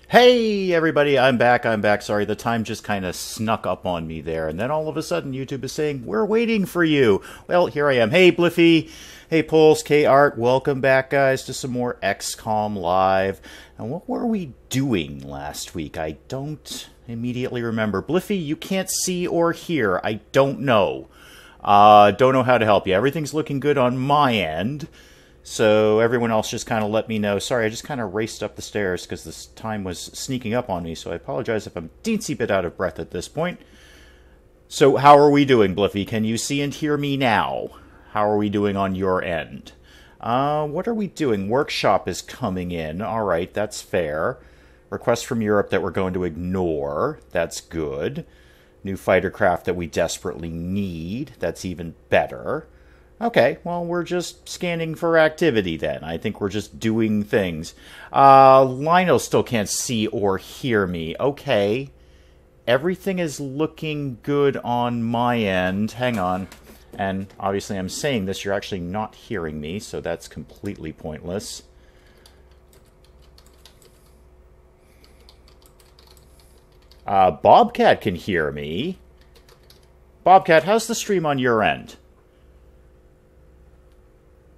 Hey everybody, I'm back. Sorry, the time just kind of snuck up on me there, and then all of a sudden YouTube is saying, we're waiting for you. Well, here I am. Hey Bliffy, hey Pulse, K-Art, welcome back guys to some more Xcom Live. And what were we doing last week? I don't immediately remember. Bliffy, you can't see or hear. I don't know. Don't know how to help you. Everything's looking good on my end. So everyone else just kind of let me know. Sorry, I just kind of raced up the stairs because this time was sneaking up on me, so I apologize if I'm a teensy bit out of breath at this point. So how are we doing, Bliffy? Can you see and hear me now? How are we doing on your end? What are we doing? Workshop is coming in. All right, that's fair. Request from Europe that we're going to ignore. That's good. New fighter craft that we desperately need. That's even better. Okay, well, we're just scanning for activity then. I think we're just doing things. Lionel still can't see or hear me. Okay. Everything is looking good on my end. Hang on. And obviously I'm saying this, you're actually not hearing me, so that's completely pointless. Bobcat can hear me. Bobcat, how's the stream on your end?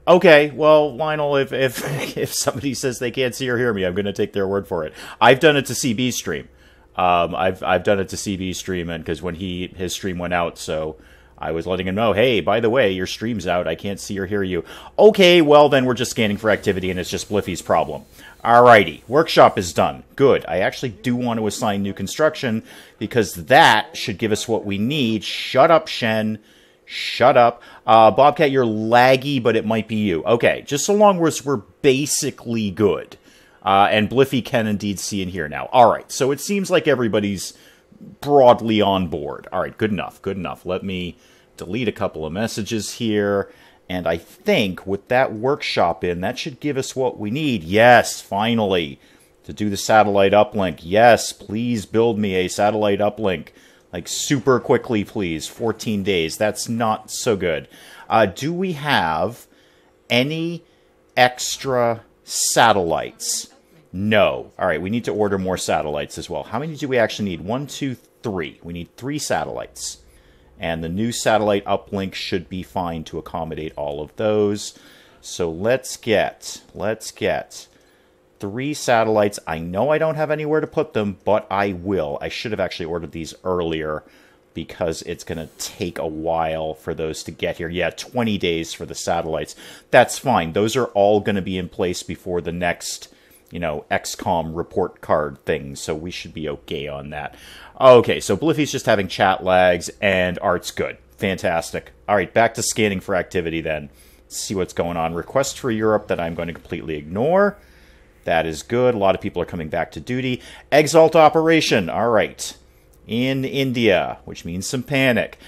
Okay, well, Lionel, if somebody says they can't see or hear me, I'm going to take their word for it. I've done it to CB's stream. I've done it to CB's stream, and because when his stream went out, so I was letting him know, hey, by the way, your stream's out. I can't see or hear you. Okay, well, then we're just scanning for activity, and it's just Bliffy's problem. Alrighty, workshop is done. Good. I actually do want to assign new construction, because that should give us what we need. Shut up, Shen. Shut up. Bobcat, you're laggy, but it might be you. Okay, just so long as we're basically good. And Bliffy can indeed see and hear now. Alright, so it seems like everybody's broadly on board. Alright, good enough, good enough. Let me delete a couple of messages here. And I think with that workshop in, that should give us what we need. Yes, finally. To do the satellite uplink. Yes, please build me a satellite uplink. Like, super quickly, please. 14 days. That's not so good. Do we have any extra satellites? No. All right, we need to order more satellites as well. How many do we actually need? 1, 2, 3. We need 3 satellites. And the new satellite uplink should be fine to accommodate all of those. So let's get 3 satellites. I know I don't have anywhere to put them, but I will. I should have actually ordered these earlier because it's going to take a while for those to get here. Yeah, 20 days for the satellites. That's fine. Those are all going to be in place before the next, XCOM report card thing, so we should be okay on that. Okay, so Bliffy's just having chat lags, and Art's good. Fantastic. All right, back to scanning for activity then. Let's see what's going on. Request for Europe that I'm going to completely ignore. That is good. A lot of people are coming back to duty. Exalt operation. All right. In India, which means some panic.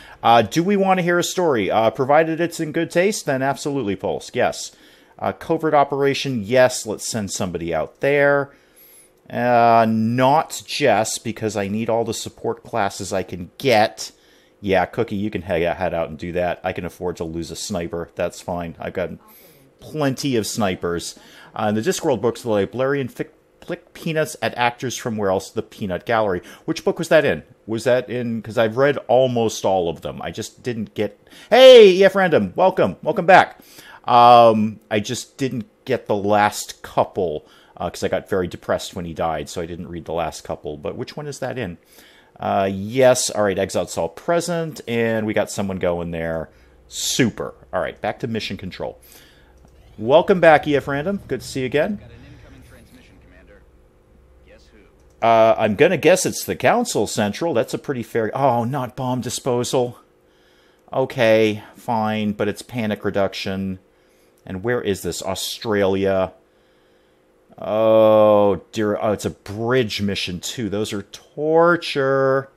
Do we want to hear a story? Provided it's in good taste, then absolutely, Pulse. Yes. Covert operation, yes. Let's send somebody out there. Not Jess, because I need all the support classes I can get. Yeah, Cookie, you can head out and do that. I can afford to lose a sniper. That's fine. I've got plenty of snipers. In the Discworld books, the librarian flicked peanuts at actors from where else? The Peanut Gallery. Which book was that in? Was that in... Because I've read almost all of them. I just didn't get... Hey, EF Random! Welcome! Welcome back! I just didn't get the last couple, because I got very depressed when he died, so I didn't read the last couple. But which one is that in? Yes, alright, Exile's all present, and we got someone going there. Super. Alright, back to mission control. Welcome back, EF Random. Good to see you again. Got an incoming transmission, Commander. Guess who? I'm gonna guess it's the Council Central. That's a pretty fair... Oh, not bomb disposal. Okay, fine, but it's panic reduction. And where is this? Australia. Oh, dear. Oh, it's a bridge mission, too. Those are torture.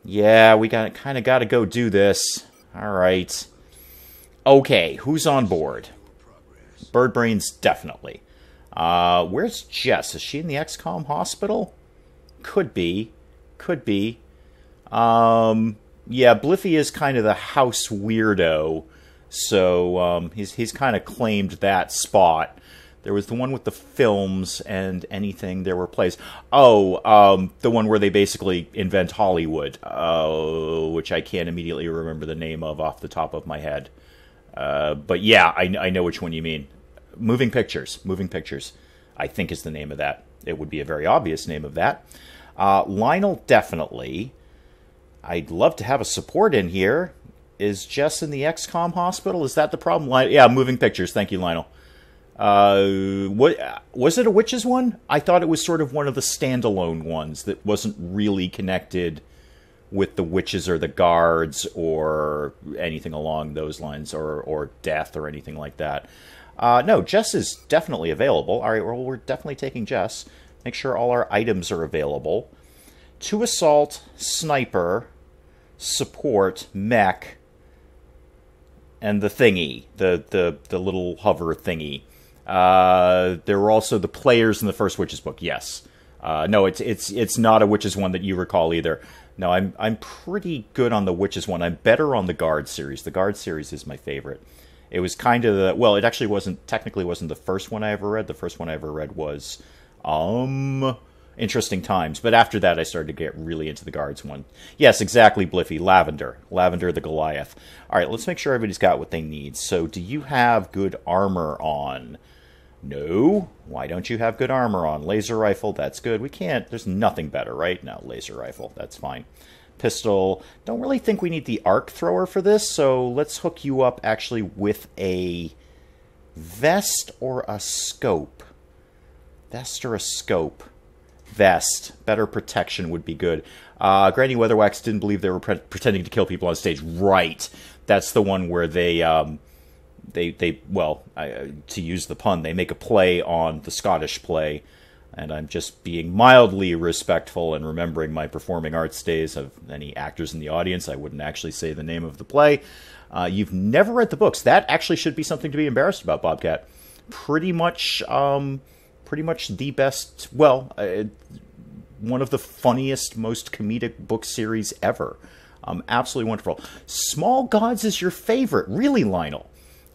Yeah, we kind of got to go do this. All right. Okay, who's on board? Birdbrains, definitely. Where's Jess? Is she in the XCOM hospital? Could be. Could be. Yeah, Bliffy is kind of the house weirdo, so he's kind of claimed that spot. There was the one with the films and anything there were plays. Oh, the one where they basically invent Hollywood, which I can't immediately remember the name of off the top of my head. But yeah, I know which one you mean. Moving Pictures. Moving Pictures, I think, is the name of that. It would be a very obvious name of that. Lionel, definitely. I'd love to have a support in here. Is Jess in the Xcom hospital? Is that the problem? Yeah, Moving Pictures. Thank you, Lionel. What was it, a Witches one? I thought it was sort of one of the standalone ones that wasn't really connected with the Witches or the Guards or anything along those lines, or Death or anything like that. No, Jess is definitely available. All right, well, we're definitely taking Jess. Make sure all our items are available. 2 assault, sniper, support, mech, and the thingy, the little hover thingy. There were also the players in the first Witches book. Yes. No, it's not a Witches one that you recall either. No, I'm pretty good on the Witches one. I'm better on the Guard series. The Guard series is my favorite. It was kind of the, well, it actually technically wasn't the first one I ever read. The first one I ever read was Interesting Times. But after that, I started to get really into the Guards one. Yes, exactly, Bliffy. Lavender the Goliath. All right, let's make sure everybody's got what they need. So, do you have good armor on? No. Why don't you have good armor on? Laser rifle, that's good. We can't, there's nothing better, right? No, laser rifle, that's fine. Pistol, don't really think we need the arc thrower for this, so let's hook you up actually with a vest or a scope. Vest or a scope. Vest. Better protection would be good. Granny Weatherwax didn't believe they were pretending to kill people on stage. Right. That's the one where they to use the pun, they make a play on the Scottish play, and I'm just being mildly respectful and remembering my performing arts days of any actors in the audience. I wouldn't actually say the name of the play. You've never read the books. That actually should be something to be embarrassed about, Bobcat. Pretty much the best, one of the funniest, most comedic book series ever. Absolutely wonderful. Small Gods is your favorite. Really, Lionel?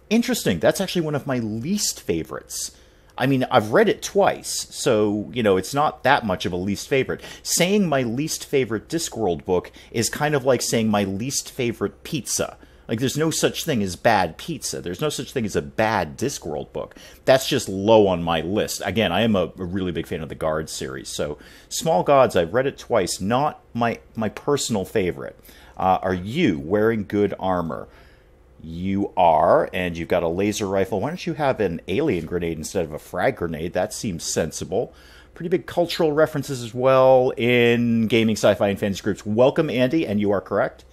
Interesting. That's actually one of my least favorites. I mean, I've read it twice, so, it's not that much of a least favorite. Saying my least favorite Discworld book is kind of like saying my least favorite pizza. Like, there's no such thing as bad pizza. There's no such thing as a bad Discworld book. That's just low on my list. Again, I am a really big fan of the Guard series, so Small Gods, I've read it twice, not my personal favorite. Are you wearing good armor? You are, and you've got a laser rifle. Why don't you have an alien grenade instead of a frag grenade? That seems sensible. Pretty big cultural references as well in gaming, sci-fi, and fantasy groups. Welcome, Andy, and you are correct.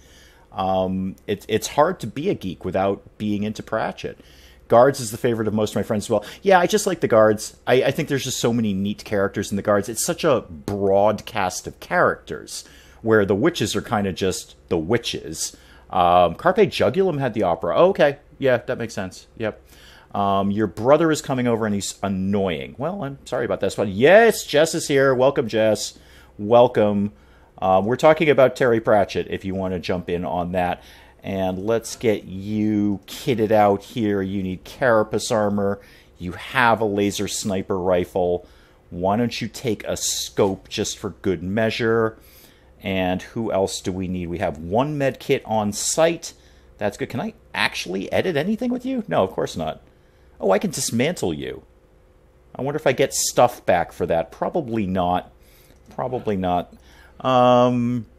It's hard to be a geek without being into Pratchett. Guards is the favorite of most of my friends as well. Yeah, I just like the Guards. I think there's just so many neat characters in the Guards. It's such a broad cast of characters, where the Witches are kind of just the Witches. Carpe Jugulum had the opera. Oh, okay. Yeah, that makes sense. Yep. Your brother is coming over and he's annoying. Well, I'm sorry about that. But yes, Jess is here. Welcome, Jess. Welcome. We're talking about Terry Pratchett, if you want to jump in on that. And let's get you kitted out here. You need carapace armor. You have a laser sniper rifle. Why don't you take a scope just for good measure? And who else do we need? We have 1 med kit on site. That's good. Can I actually edit anything with you? No, of course not. Oh, I can dismantle you. I wonder if I get stuff back for that. Probably not. Probably not.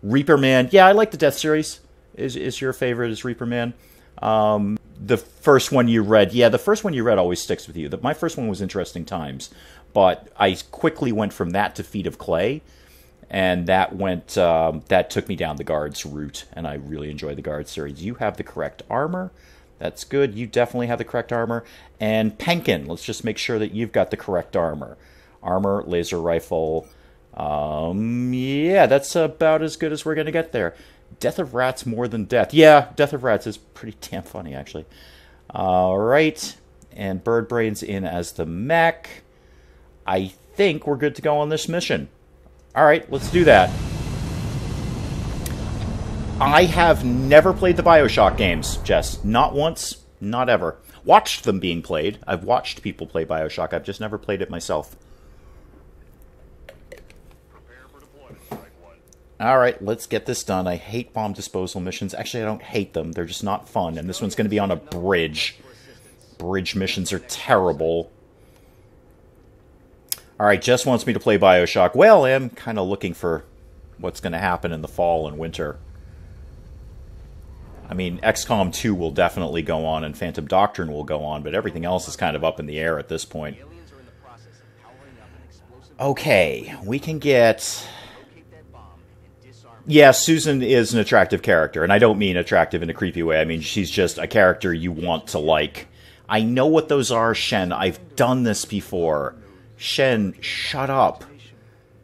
Reaper Man. Yeah, I like the Death series. Is your favorite is Reaper Man? The first one you read. Yeah, the first one you read always sticks with you. My first one was Interesting Times. But I quickly went from that to Feet of Clay. And that took me down the Guards route, and I really enjoy the Guards series. You have the correct armor. That's good. You definitely have the correct armor. And Penkin, let's just make sure that you've got the correct armor. Armor, laser rifle. Yeah, that's about as good as we're going to get there. Death of Rats more than death. Yeah, Death of Rats is pretty damn funny, actually. All right. And Bird Brain's in as the mech. I think we're good to go on this mission. All right, let's do that. I have never played the BioShock games, Jess. Not once, not ever. watched them being played. I've watched people play BioShock. I've just never played it myself. Alright, let's get this done. I hate bomb disposal missions. Actually, I don't hate them. They're just not fun. And this one's going to be on a bridge. Bridge missions are terrible. Alright, Jess wants me to play BioShock. Well, I'm kind of looking for what's going to happen in the fall and winter. I mean, Xcom 2 will definitely go on, and Phantom Doctrine will go on, but everything else is kind of up in the air at this point. Okay, we can get... Yeah, Susan is an attractive character, and I don't mean attractive in a creepy way. I mean, she's just a character you want to like. I know what those are, Shen. I've done this before. Shen, shut up.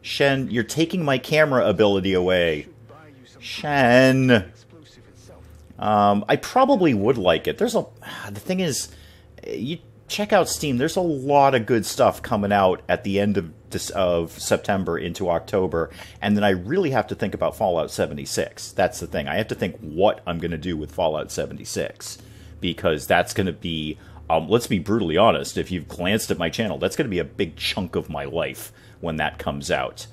Shen, you're taking my camera ability away. Shen. I probably would like it. The thing is, you check out Steam. There's a lot of good stuff coming out at the end of September into October, and then I really have to think about Fallout 76. That's the thing. I have to think what I'm going to do with Fallout 76, because that's going to be, let's be brutally honest, if you've glanced at my channel, that's going to be a big chunk of my life when that comes out.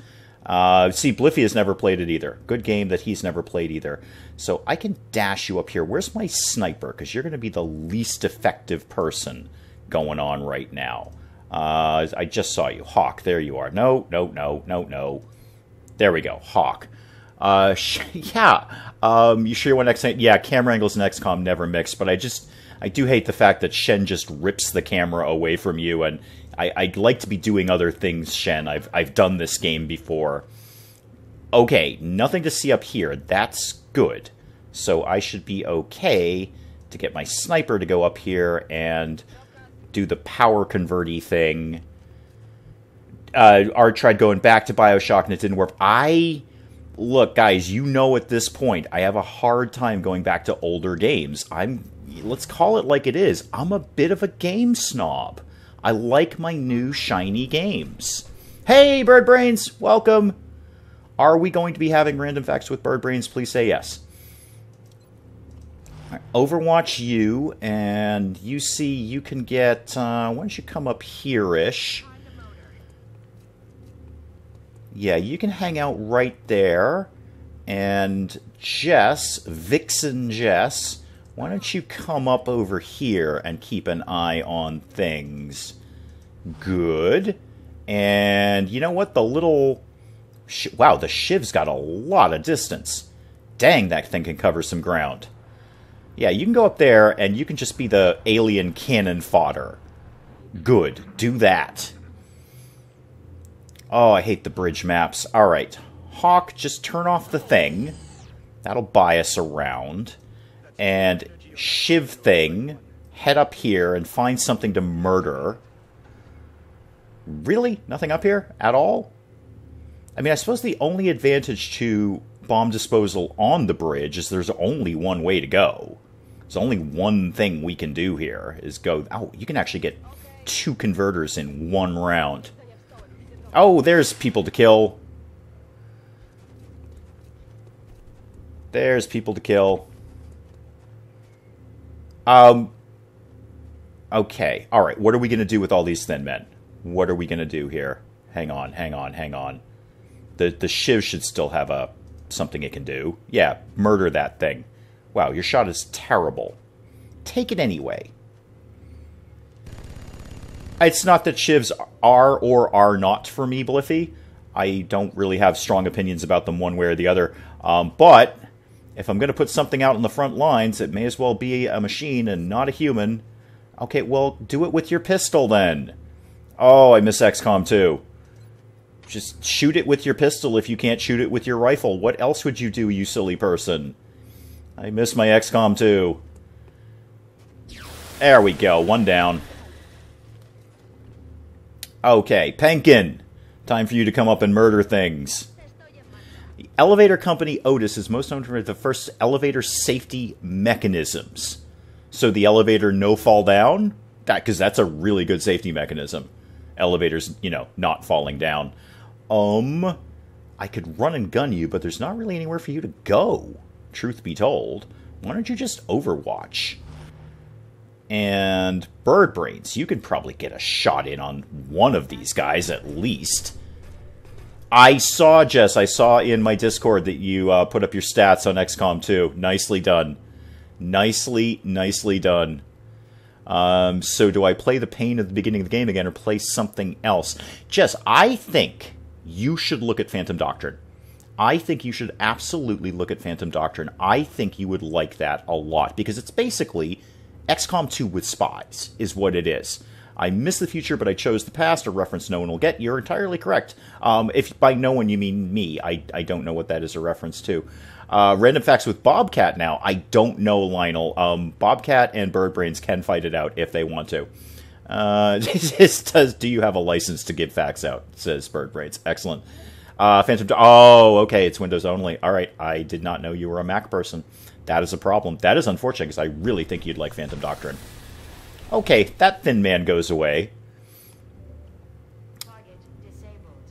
See, Bliffy has never played it either. Good game that he's never played either. So I can dash you up here. Where's my sniper? Because you're going to be the least effective person going on right now. I just saw you. Hawk, there you are. No. There we go. Hawk. Yeah. You sure you want XCOM? Yeah, camera angles and XCOM never mix, but I do hate the fact that Shen just rips the camera away from you, and I'd like to be doing other things, Shen. I've done this game before. Okay, nothing to see up here. That's good. So I should be okay to get my sniper to go up here and do the power converty thing. Art tried going back to BioShock and it didn't work. Look, guys, you know at this point, I have a hard time going back to older games. Let's call it like it is. I'm a bit of a game snob. I like my new shiny games. Hey, Bird Brains, welcome. Are we going to be having random facts with Bird Brains? Please say yes. Right, Overwatch you, and you see you can get, why don't you come up here-ish? Yeah, you can hang out right there. And Jess, Vixen Jess, why don't you come up over here and keep an eye on things? Good. And you know what? The little... Wow, the Shiv's got a lot of distance. Dang, that thing can cover some ground. Yeah, you can go up there, and you can just be the alien cannon fodder. Good. Do that. Oh, I hate the bridge maps. Alright. Hawk, just turn off the thing. That'll buy us around. And Shiv thing, head up here and find something to murder. Really? Nothing up here? At all? I mean, I suppose the only advantage to bomb disposal on the bridge is there's only one way to go. There's only one thing we can do here, is go... Oh, you can actually get 2 converters in 1 round. Oh, there's people to kill. There's people to kill. Okay. Alright, what are we going to do with all these thin men? What are we going to do here? Hang on. The Shiv should still have something it can do. Yeah, murder that thing. Wow, your shot is terrible. Take it anyway. It's not that Shivs are or are not for me, Bliffy. I don't really have strong opinions about them one way or the other. But if I'm going to put something out on the front lines, it may as well be a machine and not a human. Okay, well, do it with your pistol then. Oh, I miss XCOM 2. Just shoot it with your pistol if you can't shoot it with your rifle. What else would you do, you silly person? I miss my XCOM 2. There we go, 1 down. Okay, Penkin. Time for you to come up and murder things. The elevator company Otis is most known for the first elevator safety mechanisms. So the elevator no fall down? Because that's a really good safety mechanism. Elevators, you know, not falling down. I could run and gun you, but there's not really anywhere for you to go, truth be told. Why don't you just Overwatch? and Bird Brains. You can probably get a shot in on one of these guys at least. I saw, Jess, I saw in my Discord that you put up your stats on XCOM 2. Nicely done. Nicely, nicely done. So do I play the pain at the beginning of the game again or play something else? Jess, I think you should look at Phantom Doctrine. I think you should absolutely look at Phantom Doctrine. I think you would like that a lot, because it's basically XCOM 2 with spies, is what it is. I miss the future, but I chose the past, a reference no one will get. You're entirely correct. If by no one you mean me, I don't know what that is a reference to. Random facts with Bobcat now. I don't know, Lionel. Bobcat and Bird Brains can fight it out if they want to. Do you have a license to give facts out? Says Bird Brains. Excellent. Oh, okay, it's Windows only. All right, I did not know you were a Mac person. That is a problem. That is unfortunate, because I really think you'd like Phantom Doctrine. Okay, that thin man goes away.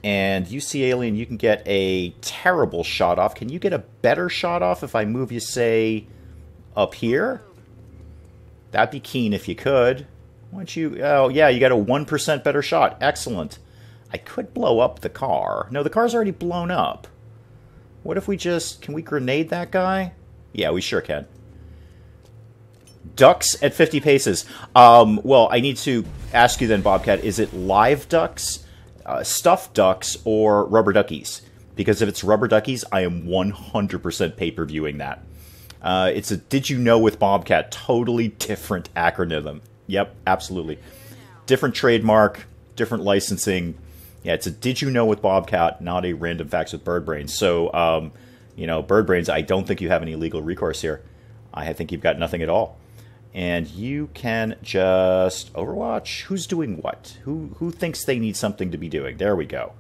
And you see, Alien, you can get a terrible shot off. Can you get a better shot off if I move you, say, up here? That'd be keen if you could. Why don't you... Oh, yeah, you got a 1% better shot. Excellent. I could blow up the car. No, the car's already blown up. What if we just... Can we grenade that guy? Yeah, we sure can. Ducks at 50 paces. Well, I need to ask you then, Bobcat, is it live ducks, stuffed ducks, or rubber duckies? Because if it's rubber duckies, I am 100% pay-per-viewing that. It's a Did You Know with Bobcat. Totally different acronym. Yep, absolutely. Different trademark, different licensing. Yeah, it's a Did You Know with Bobcat, not a Random Facts with Bird Brains. So, you know, Bird Brains, I don't think you have any legal recourse here. I think you've got nothing at all. And you can just... Overwatch? Who's doing what? Who thinks they need something to be doing? There we go.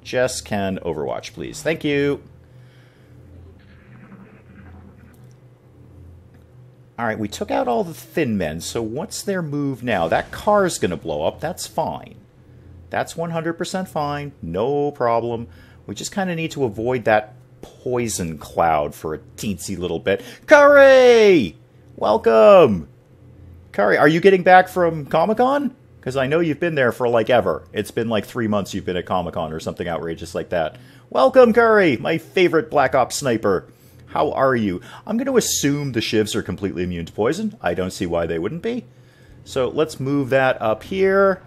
Jess can Overwatch, please. Thank you. Alright, we took out all the thin men, so what's their move now? That car's going to blow up. That's fine. That's 100% fine. No problem. We just kind of need to avoid that poison cloud for a teensy little bit. Curry! Welcome! Curry, are you getting back from Comic-Con? Because I know you've been there for, like, ever. It's been, like, 3 months you've been at Comic-Con or something outrageous like that. Welcome, Curry! My favorite Black Ops sniper. How are you? I'm going to assume the shivs are completely immune to poison. I don't see why they wouldn't be. So let's move that up here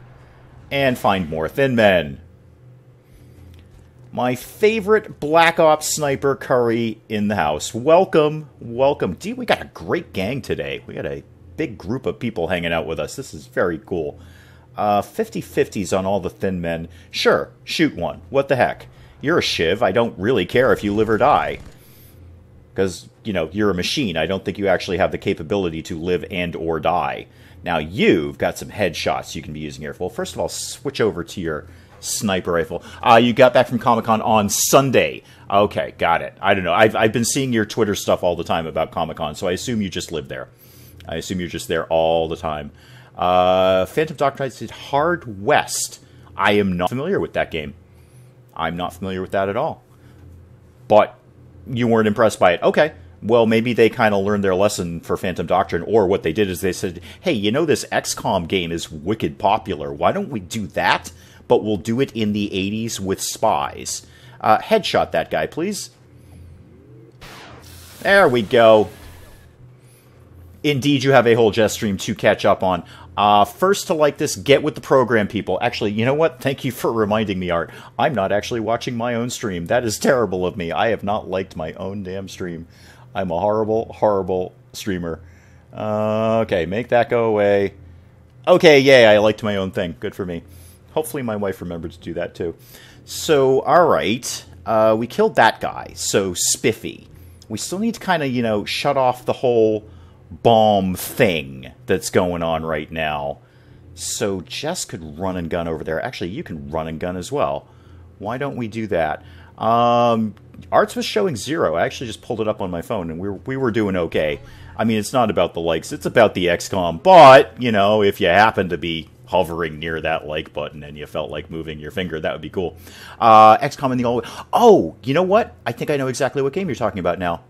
and find more thin men. My favorite Black Ops sniper, Curry, in the house. Welcome, welcome. Dude, we got a great gang today. We got a big group of people hanging out with us. This is very cool. 50-50s on all the thin men. Sure, shoot one. What the heck? You're a shiv. I don't really care if you live or die. Because, you know, you're a machine. I don't think you actually have the capability to live and or die. Now, you've got some headshots you can be using here. Well, first of all, switch over to your sniper rifle. You got back from Comic-Con on Sunday. Okay, got it. I don't know. I've been seeing your Twitter stuff all the time about Comic-Con, so I assume you just live there. I assume you're just there all the time. Phantom Doctrine did Hard West. I am not familiar with that game. I'm not familiar with that at all. But you weren't impressed by it. Okay. Well, maybe they kind of learned their lesson for Phantom Doctrine, or what they did is they said, hey, you know this XCOM game is wicked popular. Why don't we do that? But we'll do it in the 80s with spies. Headshot that guy, please. There we go. Indeed, you have a whole Jess stream to catch up on. First to like this, get with the program, people. Actually, you know what? Thank you for reminding me, Art. I'm not actually watching my own stream. That is terrible of me. I have not liked my own damn stream. I'm a horrible, horrible streamer. Okay, make that go away. Okay, yay, I liked my own thing. Good for me. Hopefully my wife remembered to do that too. So, alright. We killed that guy. So, spiffy. We still need to kind of, you know, shut off the whole bomb thing that's going on right now. So, Jess could run and gun over there. Actually, you can run and gun as well. Why don't we do that? Arts was showing 0. I actually just pulled it up on my phone, and we were doing okay. I mean, it's not about the likes. It's about the XCOM. But, you know, if you happen to be hovering near that like button and you felt like moving your finger, that would be cool. XCOM in the all... Oh, you know what? I think I know exactly what game you're talking about now.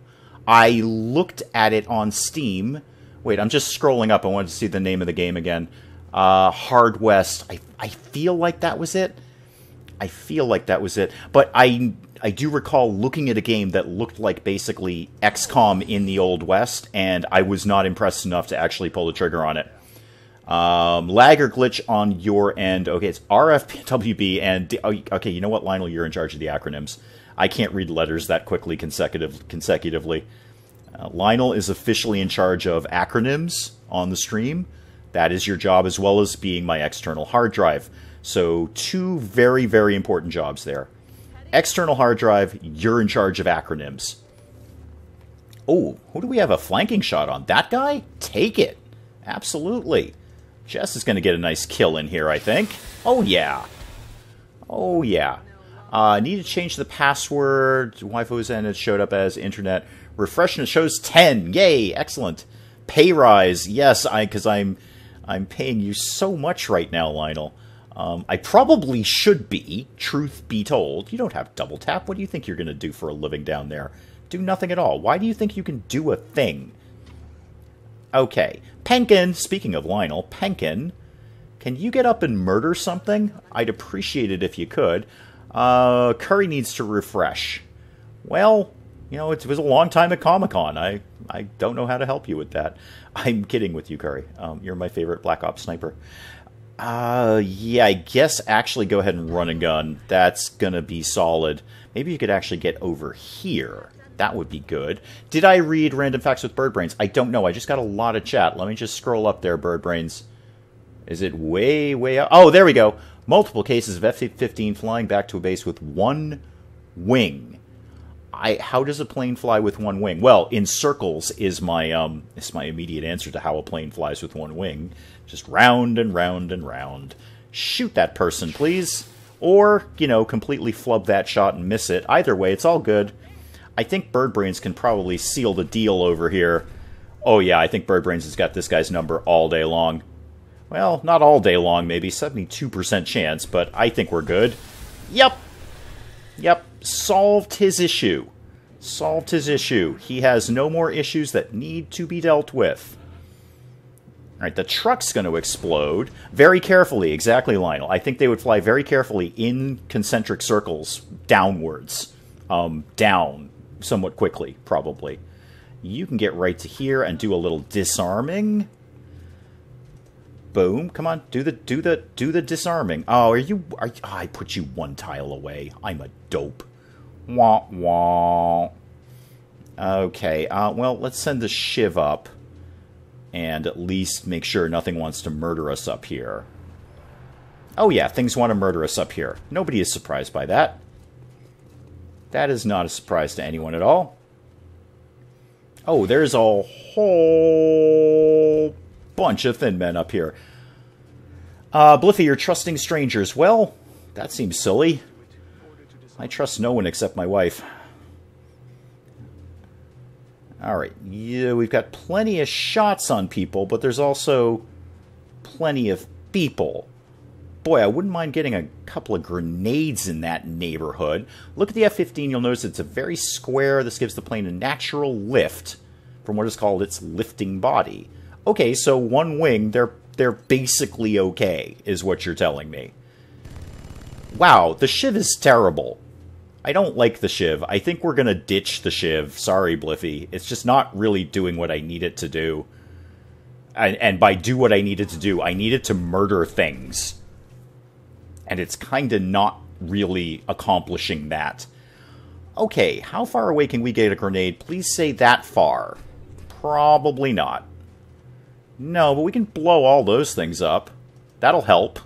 I looked at it on Steam Wait, I'm just scrolling up. I wanted to see the name of the game again. Hard West. I feel like that was it. I feel like that was it. But I do recall looking at a game that looked like basically XCOM in the Old West, and I was not impressed enough to actually pull the trigger on it. Lag or glitch on your end. Okay, it's RFWB and... okay, you know what, Lionel? You're in charge of the acronyms. I can't read letters that quickly consecutively. Lionel is officially in charge of acronyms on the stream. That is your job, as well as being my external hard drive. So, two very, very important jobs there. External hard drive, you're in charge of acronyms. Oh, who do we have a flanking shot on? That guy? Take it. Absolutely. Jess is going to get a nice kill in here, I think. Oh, yeah. Oh, yeah. Need to change the password. Wi-Fi was in. It showed up as internet. Refresh and it shows 10. Yay, excellent. Pay rise. Yes, because I'm paying you so much right now, Lionel. I probably should be, truth be told. You don't have double tap. What do you think you're going to do for a living down there? Do nothing at all. Why do you think you can do a thing? Okay. Penkin, speaking of Lionel, Penkin, can you get up and murder something? I'd appreciate it if you could. Curry needs to refresh. Well, you know, it was a long time at Comic-Con. I don't know how to help you with that. I'm kidding with you, Curry. You're my favorite Black Ops sniper. Yeah, I guess actually go ahead and run a gun. That's gonna be solid. Maybe you could actually get over here. That would be good. Did I read Random Facts with Bird Brains? I don't know. I just got a lot of chat. Let me just scroll up there, Bird Brains. Is it way, way up? Oh, there we go. Multiple cases of F-15 flying back to a base with one wing. How does a plane fly with one wing? Well, in circles is my immediate answer to how a plane flies with one wing. Just round and round and round. Shoot that person, please. Or, you know, completely flub that shot and miss it. Either way, it's all good. I think Bird Brains can probably seal the deal over here. Oh yeah, I think Bird Brains has got this guy's number all day long. Well, not all day long, maybe. 72% chance, but I think we're good. Yep. Yep. Solved his issue. Solved his issue. He has no more issues that need to be dealt with. Alright, the truck's going to explode. Very carefully, exactly, Lionel. I think they would fly very carefully in concentric circles downwards. Down. Somewhat quickly, probably. You can get right to here and do a little disarming. Boom. Come on, do the disarming. Oh, I put you one tile away. I'm a dope. Wah wah. Okay, well, let's send the Shiv up and at least make sure nothing wants to murder us up here. Oh yeah, things want to murder us up here. Nobody is surprised by that. That is not a surprise to anyone at all. Oh, there's a whole bunch of thin men up here. Bliffy, you're trusting strangers. Well, that seems silly. I trust no one except my wife. Alright, yeah, we've got plenty of shots on people, but there's also plenty of people. Boy, I wouldn't mind getting a couple of grenades in that neighborhood. Look at the F-15, you'll notice it's a very square. This gives the plane a natural lift from what is called its lifting body. Okay, so one wing, they're basically okay, is what you're telling me. Wow, the Shiv is terrible. I don't like the Shiv. I think we're going to ditch the Shiv. Sorry, Bliffy. It's just not really doing what I need it to do. And by do what I need it to do, I need it to murder things. And it's kind of not really accomplishing that. Okay, how far away can we get a grenade? Please say that far. Probably not. No, but we can blow all those things up. That'll help.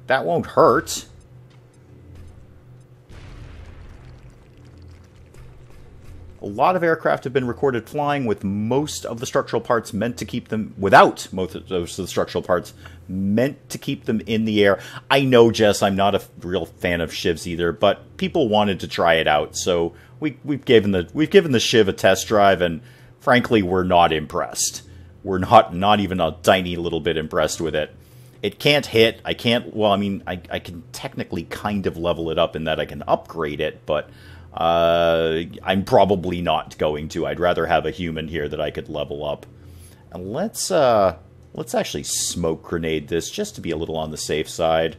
That won't hurt. A lot of aircraft have been recorded flying with most of the structural parts meant to keep them... without most of the structural parts meant to keep them in the air. I know, Jess, I'm not a real fan of Shivs either, but people wanted to try it out, so we've given the Shiv a test drive, and frankly, we're not impressed. We're not even a tiny little bit impressed with it. It can't hit. I can't... well, I mean, I can technically kind of level it up in that I can upgrade it, but... I'm probably not going to. I'd rather have a human here that I could level up. And let's actually smoke grenade this just to be a little on the safe side.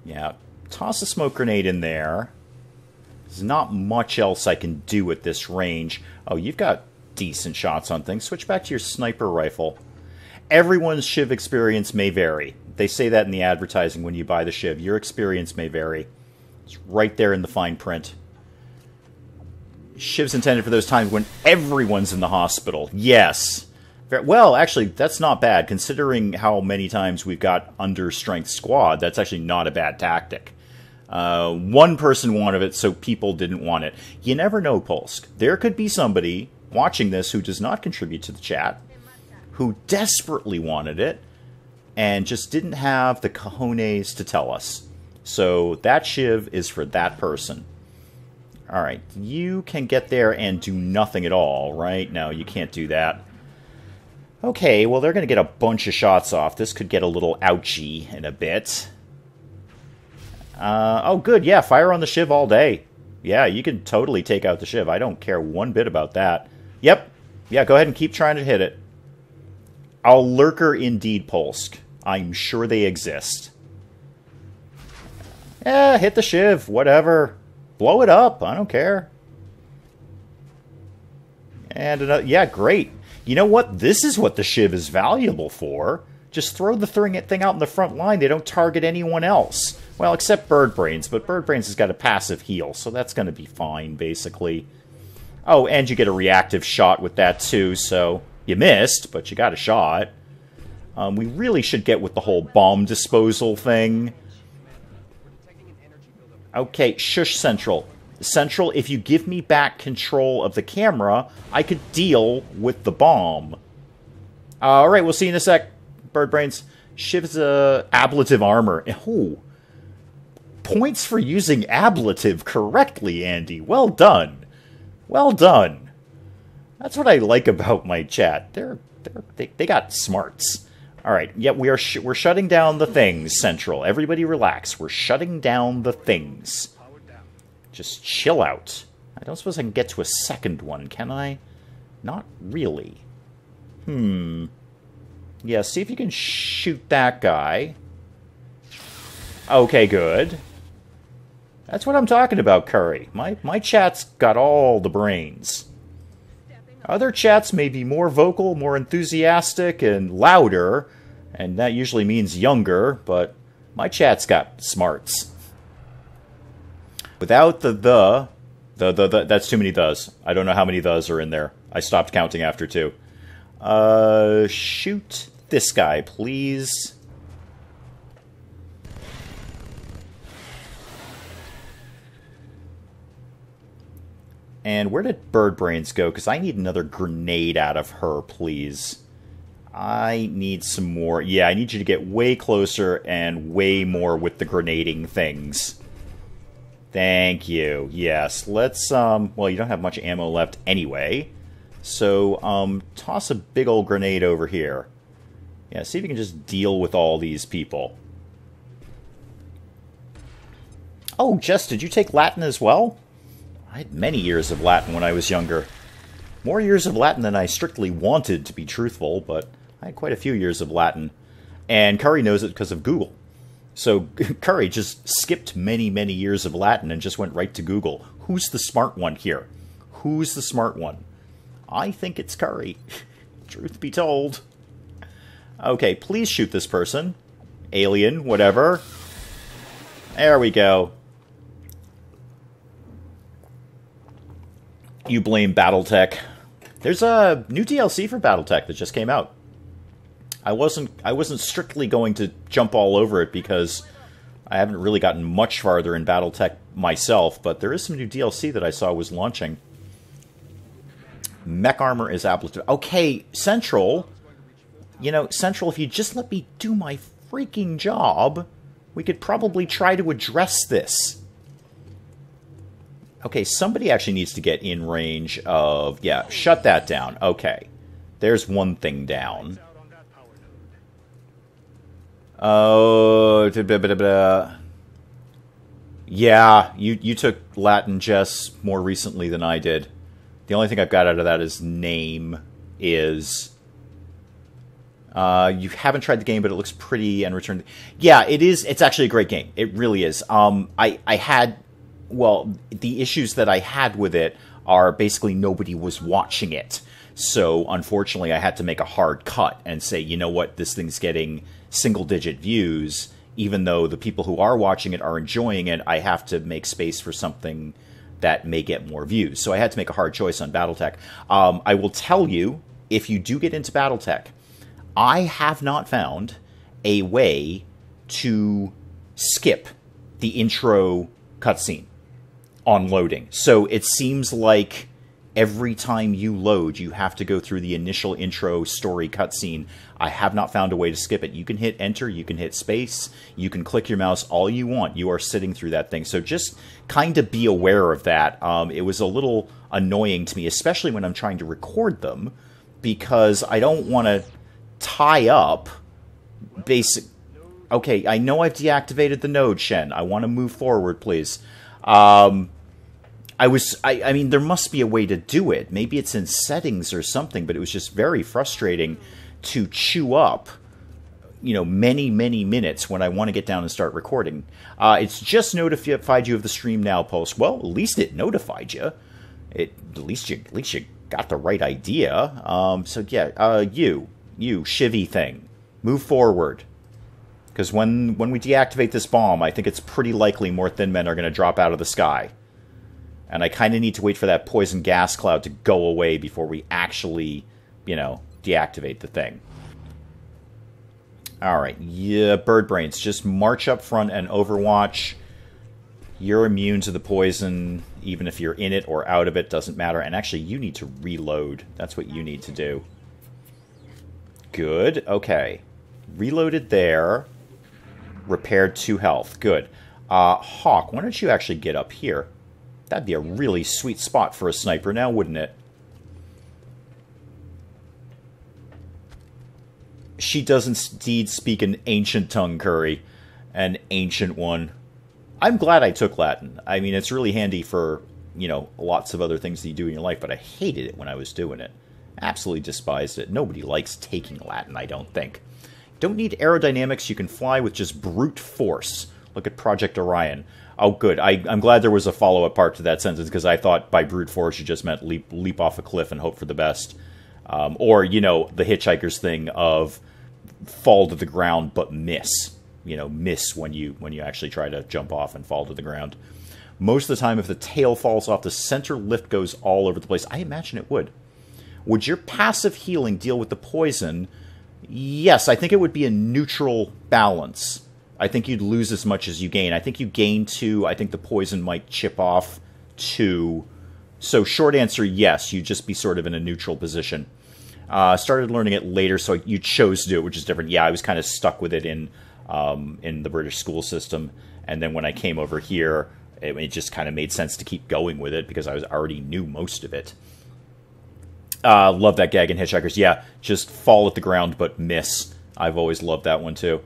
Yeah, toss a smoke grenade in there. There's not much else I can do at this range. Oh, you've got decent shots on things. Switch back to your sniper rifle. Everyone's Shiv experience may vary. They say that in the advertising when you buy the Shiv. Your experience may vary. It's right there in the fine print. Shiv's intended for those times when everyone's in the hospital. Yes. Well, actually, that's not bad. Considering how many times we've got under-strength squad, that's actually not a bad tactic. One person wanted it, so people didn't want it. You never know, Polsk. There could be somebody watching this who does not contribute to the chat, who desperately wanted it, and just didn't have the cojones to tell us. So that Shiv is for that person. Alright, you can get there and do nothing at all, right? No, you can't do that. Okay, well, they're going to get a bunch of shots off. This could get a little ouchy in a bit. Oh, good, yeah, fire on the Shiv all day. Yeah, you can totally take out the Shiv. I don't care one bit about that. Yep, yeah, go ahead and keep trying to hit it. I'll lurker indeed, Polsk. I'm sure they exist. Hit the Shiv, whatever. Blow it up, I don't care. And another, yeah, great. You know what? This is what the Shiv is valuable for. Just throw the thing out in the front line. They don't target anyone else. Well, except Bird Brains, but Bird Brains has got a passive heal, so that's going to be fine, basically. Oh, and you get a reactive shot with that, too, so you missed, but you got a shot. We really should get with the whole bomb disposal thing. Okay, shush, Central. Central, if you give me back control of the camera, I could deal with the bomb. Alright, we'll see you in a sec, Bird Brains. Shiv's ablative armor. Oh, points for using ablative correctly, Andy. Well done. Well done. That's what I like about my chat. They got smarts. Alright, yeah, we're shutting down the things, Central. Everybody relax. We're shutting down the things. Just chill out. I don't suppose I can get to a second one, can I? Not really. Yeah, see if you can shoot that guy. Okay, good. That's what I'm talking about, Curry. My chat's got all the brains. Other chats may be more vocal, more enthusiastic, and louder, and that usually means younger, but my chat's got smarts. Without the, that's too many thes. I don't know how many thes are in there. I stopped counting after 2. Shoot this guy, please. And where did Bird Brains go? Because I need another grenade out of her, please. I need some more. Yeah, I need you to get way closer and way more with the grenading things. Thank you. Yes, let's, well, you don't have much ammo left anyway. So, toss a big old grenade over here. Yeah, see if you can just deal with all these people. Oh, Jess, did you take Latin as well? I had many years of Latin when I was younger. More years of Latin than I strictly wanted, to be truthful, but I had quite a few years of Latin. And Curry knows it because of Google. So Curry just skipped many, many years of Latin and just went right to Google. Who's the smart one here? Who's the smart one? I think it's Curry. Truth be told. Okay, please shoot this person. Alien, whatever. There we go. You blame Battletech. There's a new DLC for Battletech that just came out. I wasn't strictly going to jump all over it because I haven't really gotten much farther in Battletech myself, but there is some new DLC that I saw was launching. Mech armor is ablative. Okay, Central. You know, Central, if you just let me do my freaking job, we could probably try to address this. Okay, somebody actually needs to get in range of... Yeah, shut that down. Okay. There's one thing down. Oh... Yeah, you took Latin Jess more recently than I did. The only thing I've got out of that is name is... you haven't tried the game, but it looks pretty and returned. Yeah, it is. It's actually a great game. It really is. I had... Well, the issues that I had with it are basically nobody was watching it. So, unfortunately, I had to make a hard cut and say, you know what, this thing's getting single-digit views. Even though the people who are watching it are enjoying it, I have to make space for something that may get more views. So I had to make a hard choice on Battletech. I will tell you, if you do get into Battletech, I have not found a way to skip the intro cutscene on loading. So it seems like every time you load, you have to go through the initial intro story cutscene. I have not found a way to skip it. You can hit enter, you can hit space, you can click your mouse all you want. You are sitting through that thing. So just kind of be aware of that. It was a little annoying to me, especially when I'm trying to record them, because I don't want to tie up basic... Okay, I know I've deactivated the node, Shen. I want to move forward, please. I mean, there must be a way to do it. Maybe it's in settings or something, but it was just very frustrating to chew up, you know, many, many minutes when I want to get down and start recording. It's just notified you of the stream now post. Well, at least it notified you. At least you got the right idea. So yeah, you shivy thing, move forward. Because when we deactivate this bomb, I think it's pretty likely more thin men are going to drop out of the sky. And I kind of need to wait for that poison gas cloud to go away before we actually, you know, deactivate the thing. Alright, yeah, bird brains. Just march up front and overwatch. You're immune to the poison, even if you're in it or out of it, doesn't matter. And actually, you need to reload. That's what you need to do. Good, okay. Reloaded there. Repaired 2 health. Good. Hawk, why don't you actually get up here? That'd be a really sweet spot for a sniper now, wouldn't it? She does indeed speak an ancient tongue, Curry. An ancient one. I'm glad I took Latin. I mean, it's really handy for, you know, lots of other things that you do in your life, but I hated it when I was doing it. Absolutely despised it. Nobody likes taking Latin, I don't think. Don't need aerodynamics, you can fly with just brute force. Look at Project Orion. Oh, good. I'm glad there was a follow-up part to that sentence, because I thought by brute force you just meant leap off a cliff and hope for the best. Or, you know, the Hitchhiker's thing of fall to the ground but miss. You know, miss when you actually try to jump off and fall to the ground. Most of the time, if the tail falls off, the center lift goes all over the place. I imagine it would. Would your passive healing deal with the poison? Yes, I think it would be a neutral balance. I think you'd lose as much as you gain. I think you gain 2. I think the poison might chip off 2. So short answer, yes. You'd just be sort of in a neutral position. Started learning it later, so you chose to do it, which is different. Yeah, I was kind of stuck with it in the British school system. And then when I came over here, it just kind of made sense to keep going with it because I already knew most of it. Love that gag in Hitchhikers. Yeah, just fall at the ground but miss. I've always loved that one too.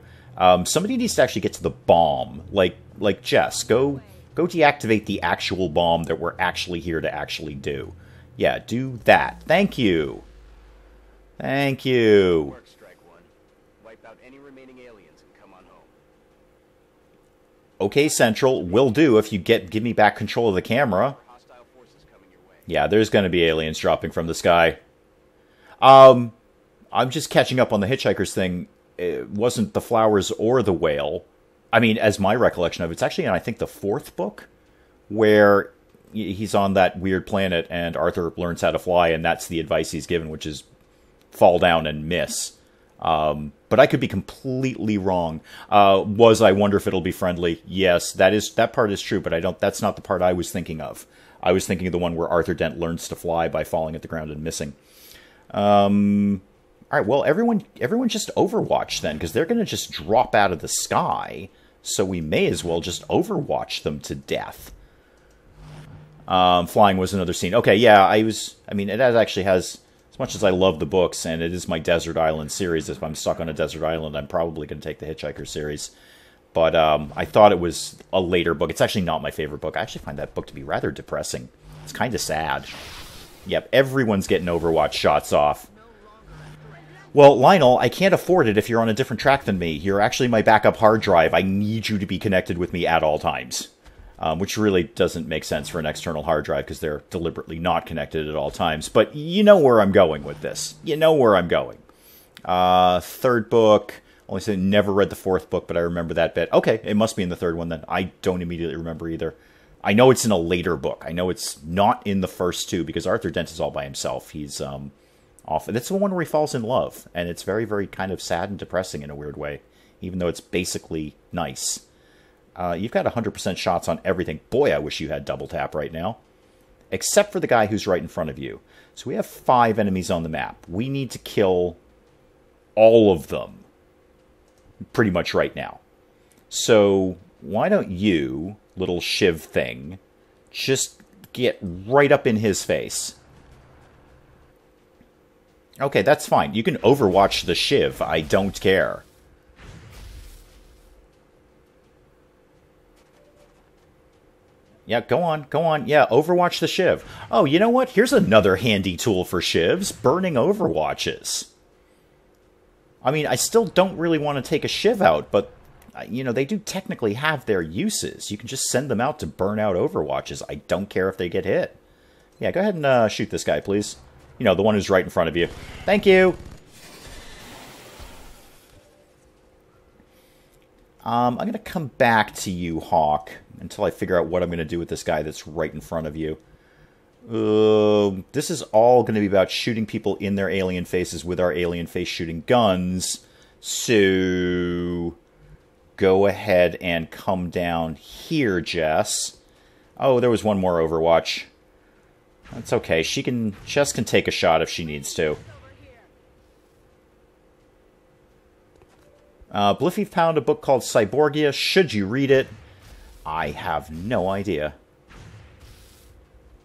Somebody needs to actually get to the bomb. Like Jess, go deactivate the actual bomb that we're actually here to actually do. Yeah, do that. Thank you. Thank you. Work, Strike One. Wipe out any remaining aliens and come on home. Okay, Central, will do if you give me back control of the camera. Hostile forces coming your way. Yeah, there's going to be aliens dropping from the sky. I'm just catching up on the Hitchhiker's thing. It wasn't the flowers or the whale. I mean, as my recollection of it, it's actually in, I think, the 4th book, where he's on that weird planet and Arthur learns how to fly, and that's the advice he's given, which is fall down and miss. But I could be completely wrong. I wonder if it'll be friendly? Yes, that part is true, but that's not the part I was thinking of. I was thinking of the one where Arthur Dent learns to fly by falling at the ground and missing. All right, well, everyone just Overwatch then, because they're going to just drop out of the sky, so we may as well just Overwatch them to death. Flying was another scene. Okay, yeah, I mean, it actually has, as much as I love the books, and it is my Desert Island series, if I'm stuck on a desert island, I'm probably going to take the Hitchhiker series. But I thought it was a later book. It's actually not my favorite book. I actually find that book to be rather depressing. It's kind of sad. Yep, everyone's getting Overwatch shots off. Well, Lionel, I can't afford it if you're on a different track than me. You're actually my backup hard drive. I need you to be connected with me at all times. Which really doesn't make sense for an external hard drive because they're deliberately not connected at all times. But you know where I'm going with this. You know where I'm going. Third book. Only said never read the fourth book, but I remember that bit. Okay, it must be in the third one then. I don't immediately remember either. I know it's in a later book. I know it's not in the first two because Arthur Dent is all by himself. He's off. That's the one where he falls in love, and it's very, very kind of sad and depressing in a weird way, even though it's basically nice. You've got 100% shots on everything. Boy, I wish you had double tap right now. Except for the guy who's right in front of you. So we have 5 enemies on the map. We need to kill all of them pretty much right now. So why don't you, little shiv thing, just get right up in his face. Okay, that's fine. You can overwatch the shiv. I don't care. Yeah, go on, go on. Yeah, overwatch the shiv. Oh, you know what? Here's another handy tool for shivs. Burning overwatches. I mean, I still don't really want to take a shiv out, but, you know, they do technically have their uses. You can just send them out to burn out overwatches. I don't care if they get hit. Yeah, go ahead and shoot this guy, please. You know, the one who's right in front of you. Thank you! I'm going to come back to you, Hawk, until I figure out what I'm going to do with this guy that's right in front of you. This is all going to be about shooting people in their alien faces with our alien face shooting guns. So, go ahead and come down here, Jess. Oh, there was one more Overwatch. That's okay. Jess can take a shot if she needs to. Bliffy found a book called Cyborgia. Should you read it? I have no idea.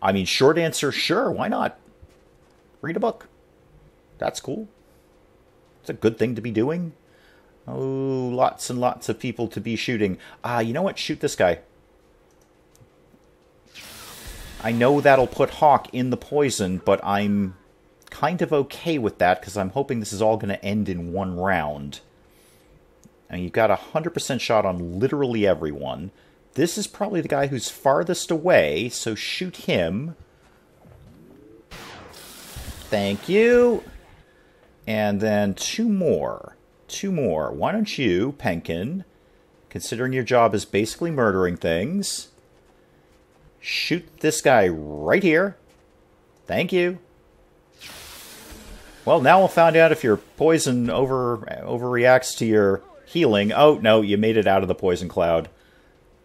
I mean, short answer, sure, why not? Read a book. That's cool. It's a good thing to be doing. Oh, lots and lots of people to be shooting. You know what? Shoot this guy. I know that'll put Hawk in the poison, but I'm kind of okay with that because I'm hoping this is all going to end in one round. And you've got 100% shot on literally everyone. This is probably the guy who's farthest away, so shoot him. Thank you. And then 2 more. 2 more. Why don't you, Penkin, considering your job is basically murdering things, shoot this guy right here. Thank you. Well, now we'll find out if your poison overreacts to your healing. Oh, no, you made it out of the poison cloud.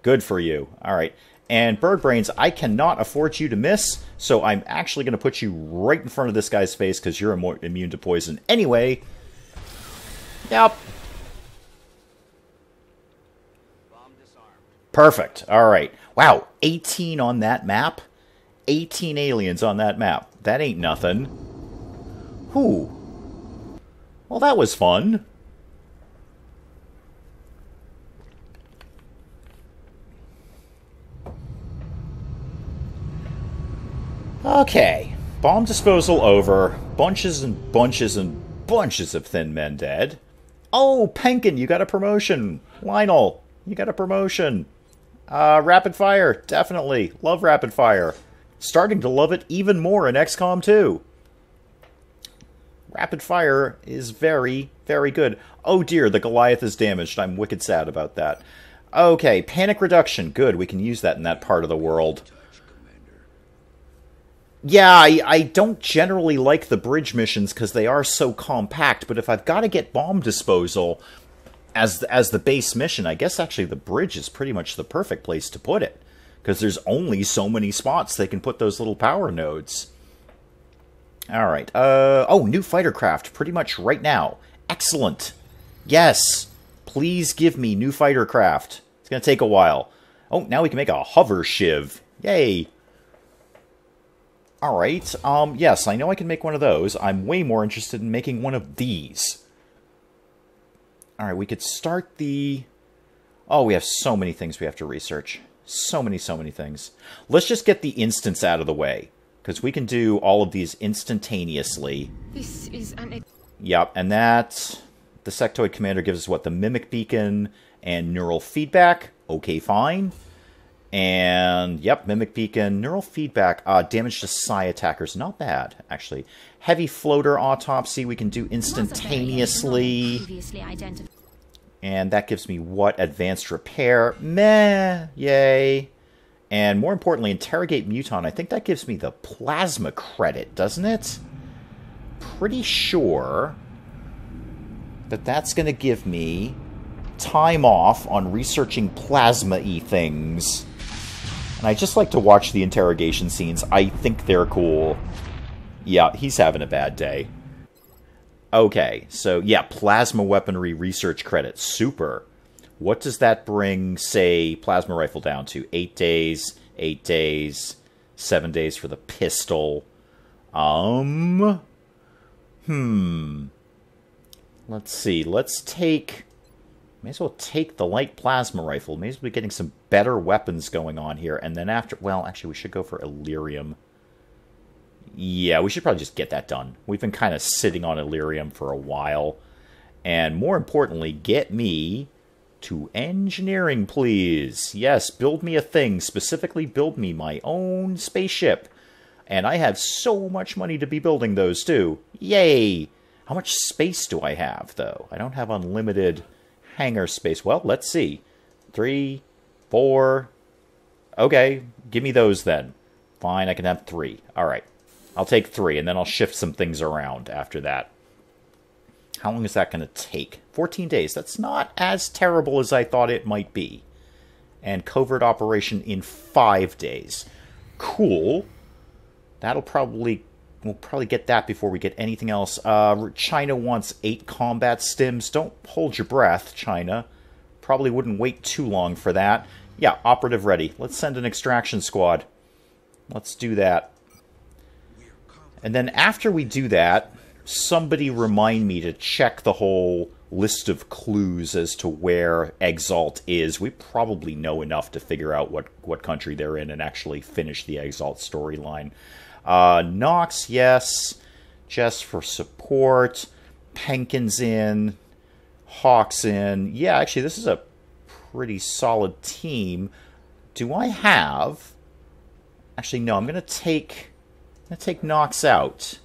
Good for you. All right. And Bird Brains, I cannot afford you to miss, so I'm actually going to put you right in front of this guy's face because you're immune to poison anyway. Yep. Bomb disarmed. Perfect. All right. Wow, 18 on that map? 18 aliens on that map. That ain't nothing. Whew. Well, that was fun. Okay, bomb disposal over. Bunches and bunches and bunches of thin men dead. Oh, Penkin, you got a promotion. Lionel, you got a promotion. Rapid fire, definitely. Love rapid fire. Starting to love it even more in XCOM 2. Rapid fire is very, very good. Oh dear, the Goliath is damaged. I'm wicked sad about that. Okay, panic reduction. Good, we can use that in that part of the world. Yeah, I don't generally like the bridge missions because they are so compact, but if I've got to get bomb disposal as the base mission, I guess actually the bridge is pretty much the perfect place to put it because there's only so many spots they can put those little power nodes. All right. Oh, new fighter craft pretty much right now. Excellent. Yes. Please give me new fighter craft. It's going to take a while. Oh, now we can make a hover shiv. Yay. Alright, yes, I know I can make one of those. I'm way more interested in making one of these. Alright, we could start the Oh, we have so many things we have to research. So many things. Let's just get the instance out of the way, because we can do all of these instantaneously. This is an... Yep, and that... The sectoid commander gives us what? The mimic beacon and neural feedback. Okay, fine. And, yep, mimic beacon, neural feedback, damage to psi attackers. Not bad, actually. Heavy floater autopsy we can do instantaneously. And that gives me what? Advanced repair. Meh. Yay. And more importantly, interrogate muton. I think that gives me the plasma credit, doesn't it? Pretty sure that that's going to give me time off on researching plasma-y things. And I just like to watch the interrogation scenes. I think they're cool. Yeah, he's having a bad day. Okay, so yeah, plasma weaponry research credit. Super. What does that bring, say, plasma rifle down to? 8 days, 8 days, 7 days for the pistol. Let's see. Let's take... May as well take the light plasma rifle. May as well be getting some better weapons going on here. And then after... Well, actually, we should go for Illyrium. Yeah, we should probably just get that done. We've been kind of sitting on Illyrium for a while. And more importantly, get me to engineering, please. Yes, build me a thing. Specifically, build me my own spaceship. And I have so much money to be building those, too. Yay! How much space do I have, though? I don't have unlimited hangar space. Well, let's see. 3, 4... Okay, give me those, then. Fine, I can have 3. All right. I'll take 3, and then I'll shift some things around after that. How long is that going to take? 14 days. That's not as terrible as I thought it might be. And covert operation in 5 days. Cool. That'll probably... We'll probably get that before we get anything else. China wants 8 combat stims. Don't hold your breath, China. Probably wouldn't wait too long for that. Yeah, operative ready. Let's send an extraction squad. Let's do that. And then after we do that, somebody remind me to check the whole list of clues as to where Exalt is. We probably know enough to figure out what country they're in and actually finish the Exalt storyline. Nox, yes. Jess for support. Penkin's in. Hawk's in. Yeah, actually, this is a pretty solid team. Do I have... Actually, no, I'm going to take Nox out.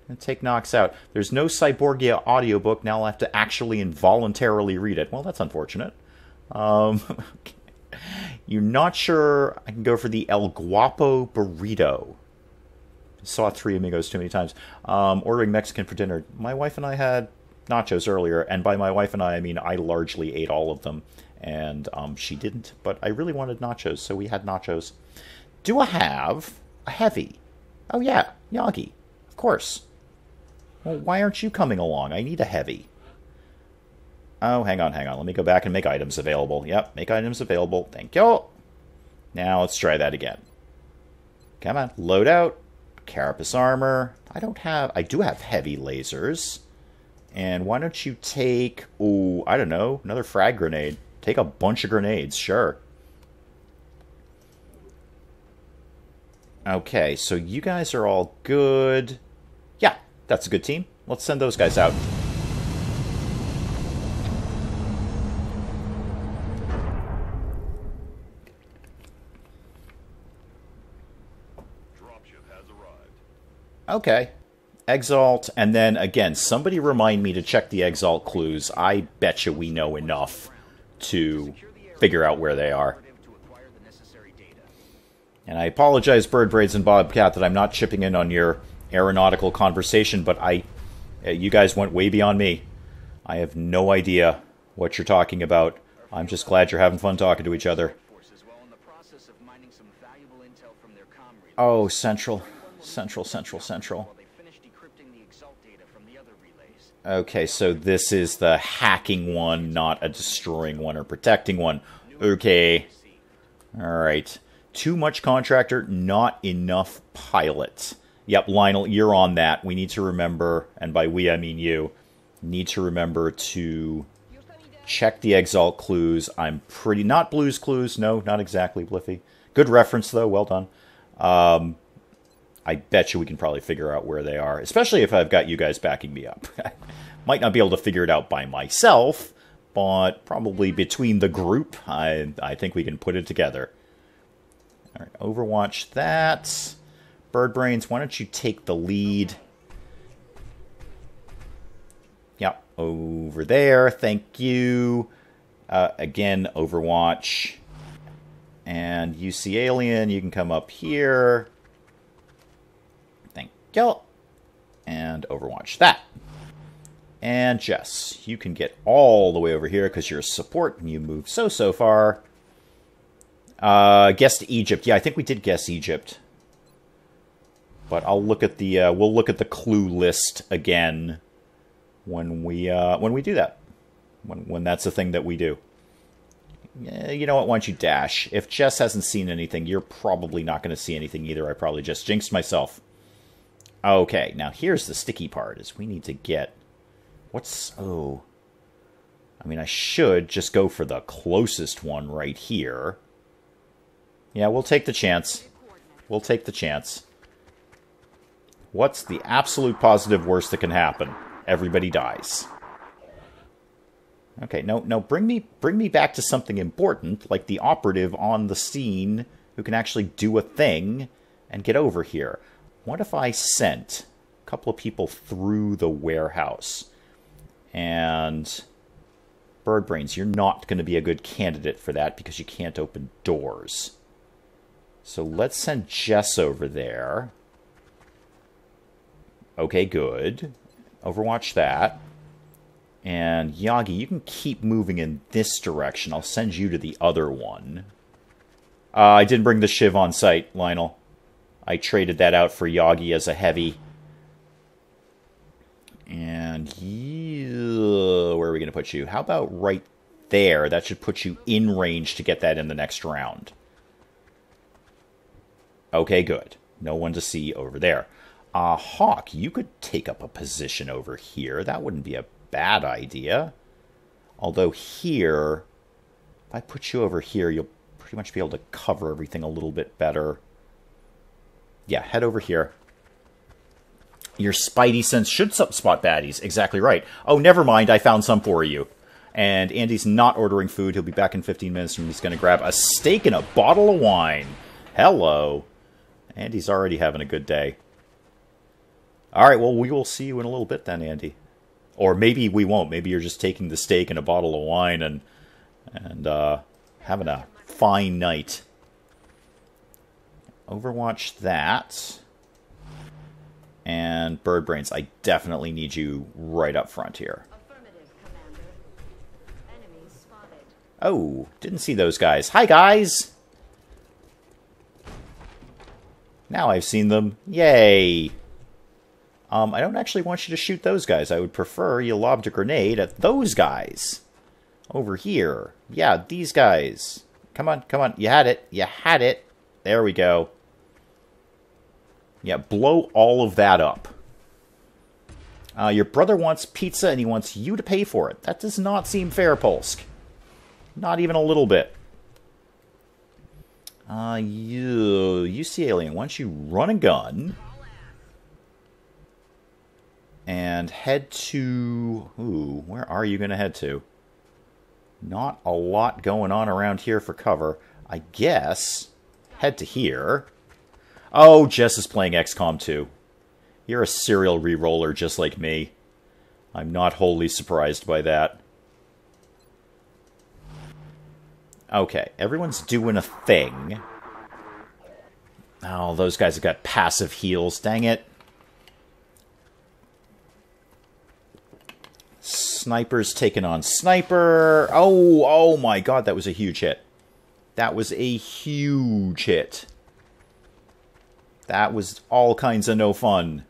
There's no Cyborgia audiobook. Now I'll have to actually involuntarily read it. Well, that's unfortunate. You're not sure I can go for the El Guapo Burrito. Saw 3 amigos too many times. Ordering Mexican for dinner. My wife and I had nachos earlier, and by my wife and I mean I largely ate all of them, and she didn't, but I really wanted nachos, so we had nachos. Do I have a heavy? Oh yeah, Yagi. Of course. Well, why aren't you coming along? I need a heavy. Oh, hang on. Let me go back and make items available. Yep, make items available. Thank you. Now let's try that again. Come on, load out. Carapace armor. I do have heavy lasers. And why don't you take, ooh, I don't know, another frag grenade. Take a bunch of grenades, sure. Okay, so you guys are all good. Yeah, that's a good team. Let's send those guys out. Dropship has arrived. Okay. Exalt, and then, again, somebody remind me to check the Exalt clues. I betcha we know enough to figure out where they are. And I apologize, Bird Braids and Bobcat, that I'm not chipping in on your aeronautical conversation, but you guys went way beyond me. I have no idea what you're talking about. I'm just glad you're having fun talking to each other. Oh, Central. Okay, so this is the hacking one, not a destroying one or protecting one. Okay. Alright. Too much contractor, not enough pilot. Yep, Lionel, you're on that. We need to remember, and by we I mean you, need to remember to check the Exalt clues. I'm pretty... Not Blue's Clues. No, not exactly, Bliffy. Good reference, though. Well done. I bet you we can probably figure out where they are, especially if I've got you guys backing me up. Might not be able to figure it out by myself, but probably between the group, I think we can put it together. All right, Overwatch that. Bird Brains, why don't you take the lead? Yep, over there. Thank you. Again, Overwatch. And UC Alien, you can come up here. Thank you. And Overwatch that. And Jess, you can get all the way over here because you're a support and you move so far. Guessed Egypt. Yeah, I think we did guess Egypt. But I'll look at the we'll look at the clue list again when we do that. When that's the thing that we do. You know what? Why don't you dash? If Jess hasn't seen anything, you're probably not going to see anything either. I probably just jinxed myself. Okay, now here's the sticky part: is we need to get what's oh. I mean, I should just go for the closest one right here. Yeah, we'll take the chance. We'll take the chance. What's the absolute positive worst that can happen? Everybody dies. Okay, no, bring me back to something important, like the operative on the scene who can actually do a thing and get over here. What if I sent a couple of people through the warehouse? And Bird Brains, you're not going to be a good candidate for that because you can't open doors. So let's send Jess over there. Okay, good. Overwatch that. And Yagi, you can keep moving in this direction. I'll send you to the other one. I didn't bring the Shiv on site, Lionel. I traded that out for Yagi as a heavy. And where are we going to put you? How about right there? That should put you in range to get that in the next round. Okay, good. No one to see over there. Hawk, you could take up a position over here. That wouldn't be a bad idea. Although here, if I put you over here, you'll pretty much be able to cover everything a little bit better. Yeah, head over here. Your spidey sense should spot baddies. Exactly right. Oh, never mind. I found some for you. And Andy's not ordering food. He'll be back in 15 minutes and he's going to grab a steak and a bottle of wine. Hello. Andy's already having a good day. All right, well, we will see you in a little bit then, Andy. Or maybe we won't. Maybe you're just taking the steak and a bottle of wine and having a fine night. Overwatch that. And Bird Brains, I definitely need you right up front here. Affirmative, Commander. Enemies spotted. Oh, didn't see those guys. Hi, guys! Now I've seen them. Yay! I don't actually want you to shoot those guys. I would prefer you lobbed a grenade at those guys. Over here. Yeah, these guys. Come on, come on. You had it. You had it. There we go. Yeah, blow all of that up. Your brother wants pizza and he wants you to pay for it. That does not seem fair, Polsk. Not even a little bit. You see Alien. Why don't you run a gun and head to... Ooh, where are you going to head to? Not a lot going on around here for cover. I guess head to here. Oh, Jess is playing XCOM 2. You're a serial re-roller just like me. I'm not wholly surprised by that. Okay, everyone's doing a thing. Oh, those guys have got passive heals. Dang it. Sniper's taking on Sniper. Oh my god, that was a huge hit. That was a huge hit. That was all kinds of no fun.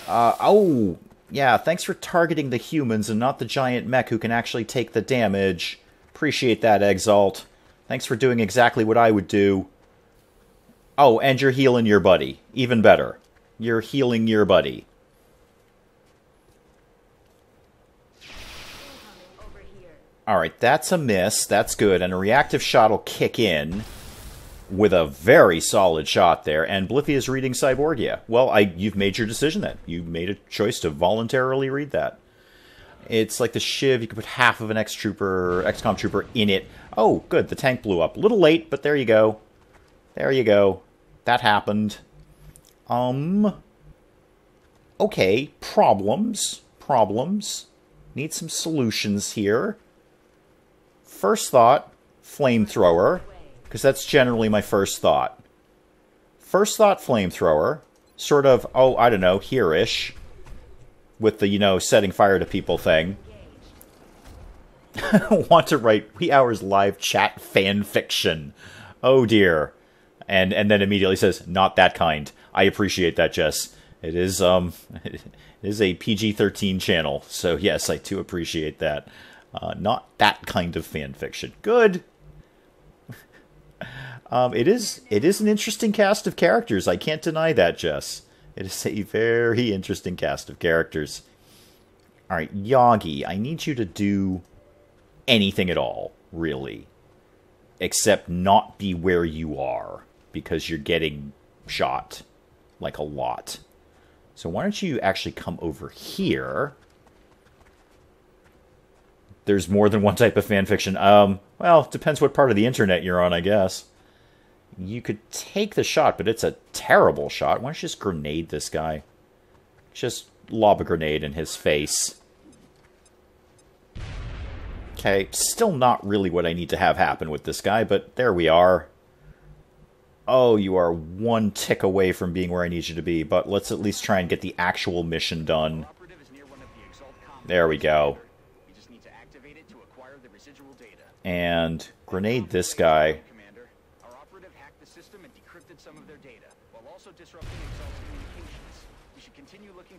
Oh, yeah, thanks for targeting the humans and not the giant mech who can actually take the damage. Appreciate that, Exalt. Thanks for doing exactly what I would do. Oh, and you're healing your buddy. Even better. You're healing your buddy. Alright, that's a miss. That's good. And a reactive shot will kick in with a very solid shot there. And Bliffy is reading Cyborgia. Well, you've made your decision then. You made a choice to voluntarily read that. It's like the Shiv. You can put half of an Xcom Trooper in it. Oh, good. The tank blew up. A little late, but there you go. There you go. That happened. Okay. Problems. Need some solutions here. First thought, flamethrower. Because that's generally my first thought. First thought, flamethrower. Sort of, oh, I don't know, here-ish. With the, you know, setting fire to people thing. Want to write Wee Hours live chat fan fiction. Oh dear. And then immediately says, not that kind. I appreciate that, Jess. It is it is a PG-13 channel, so yes, I do appreciate that. Not that kind of fan fiction. Good. It is an interesting cast of characters. I can't deny that, Jess. It is a very interesting cast of characters. All right, Yagi, I need you to do anything at all, really, except not be where you are, because you're getting shot, like, a lot. So why don't you actually come over here? There's more than one type of fanfiction. Well, depends what part of the internet you're on, I guess. You could take the shot, but it's a terrible shot. Why don't you just grenade this guy? Just lob a grenade in his face. Okay, still not really what I need to have happen with this guy, but there we are. Oh, you are one tick away from being where I need you to be, but let's at least try and get the actual mission done. There we go. And grenade this guy.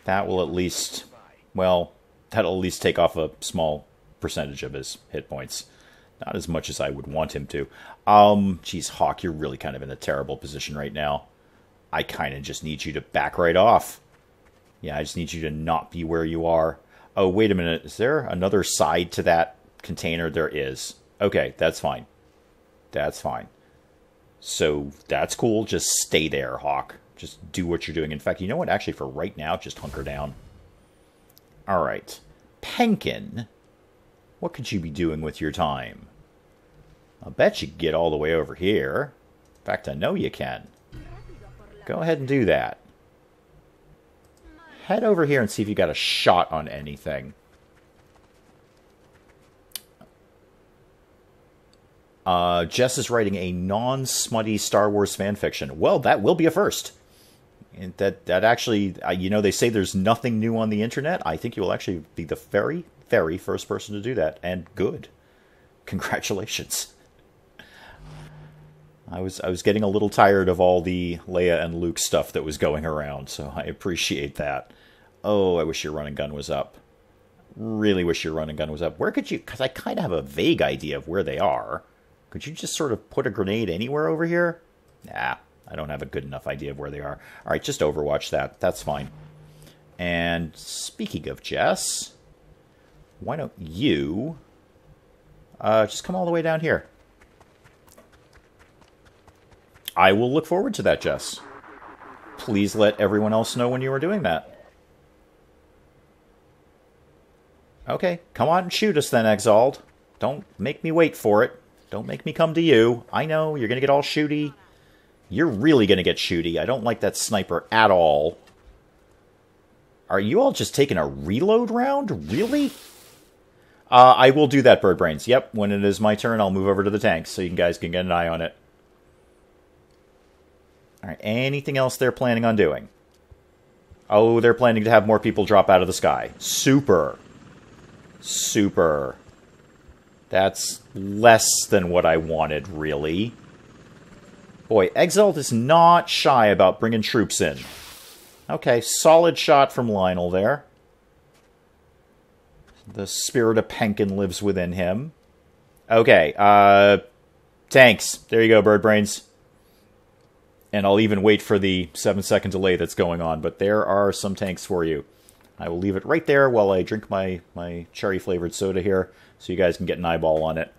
That will at least, well, that'll at least take off a small percentage of his hit points. Not as much as I would want him to. Geez, Hawk, you're really kind of in a terrible position right now. I kind of just need you to back right off. Yeah, I just need you to not be where you are. Oh, wait a minute. Is there another side to that container? There is. Okay, that's fine. That's fine. So, that's cool. Just stay there, Hawk. Just do what you're doing. In fact, you know what? Actually, for right now, just hunker down. Alright. Penkin, what could you be doing with your time? I bet you can get all the way over here. In fact, I know you can. Go ahead and do that. Head over here and see if you got a shot on anything. Jess is writing a non-smutty Star Wars fanfiction. Well, that will be a first. And that actually, you know, they say there's nothing new on the internet. I think you will actually be the very, very first person to do that. And good. Congratulations. I was getting a little tired of all the Leia and Luke stuff that was going around, so I appreciate that. Oh, I wish your run and gun was up. Really wish your run and gun was up. Where could you... Because I kind of have a vague idea of where they are. Could you just sort of put a grenade anywhere over here? Nah, I don't have a good enough idea of where they are. Alright, just overwatch that. That's fine. And speaking of Jess, why don't you just come all the way down here? I will look forward to that, Jess. Please let everyone else know when you are doing that. Okay, come on and shoot us then, Exald. Don't make me wait for it. Don't make me come to you. I know, you're going to get all shooty. You're really going to get shooty. I don't like that sniper at all. Are you all just taking a reload round? Really? I will do that, Bird Brains. Yep, when it is my turn, I'll move over to the tanks so you guys can get an eye on it. Alright, anything else they're planning on doing? Oh, they're planning to have more people drop out of the sky. Super. Super. That's less than what I wanted, really. Boy, Exalt is not shy about bringing troops in. Okay, solid shot from Lionel there. The spirit of Penkin lives within him. Okay, tanks. There you go, Bird Brains. And I'll even wait for the 7-second delay that's going on, but there are some tanks for you. I will leave it right there while I drink my cherry-flavored soda here, so you guys can get an eyeball on it.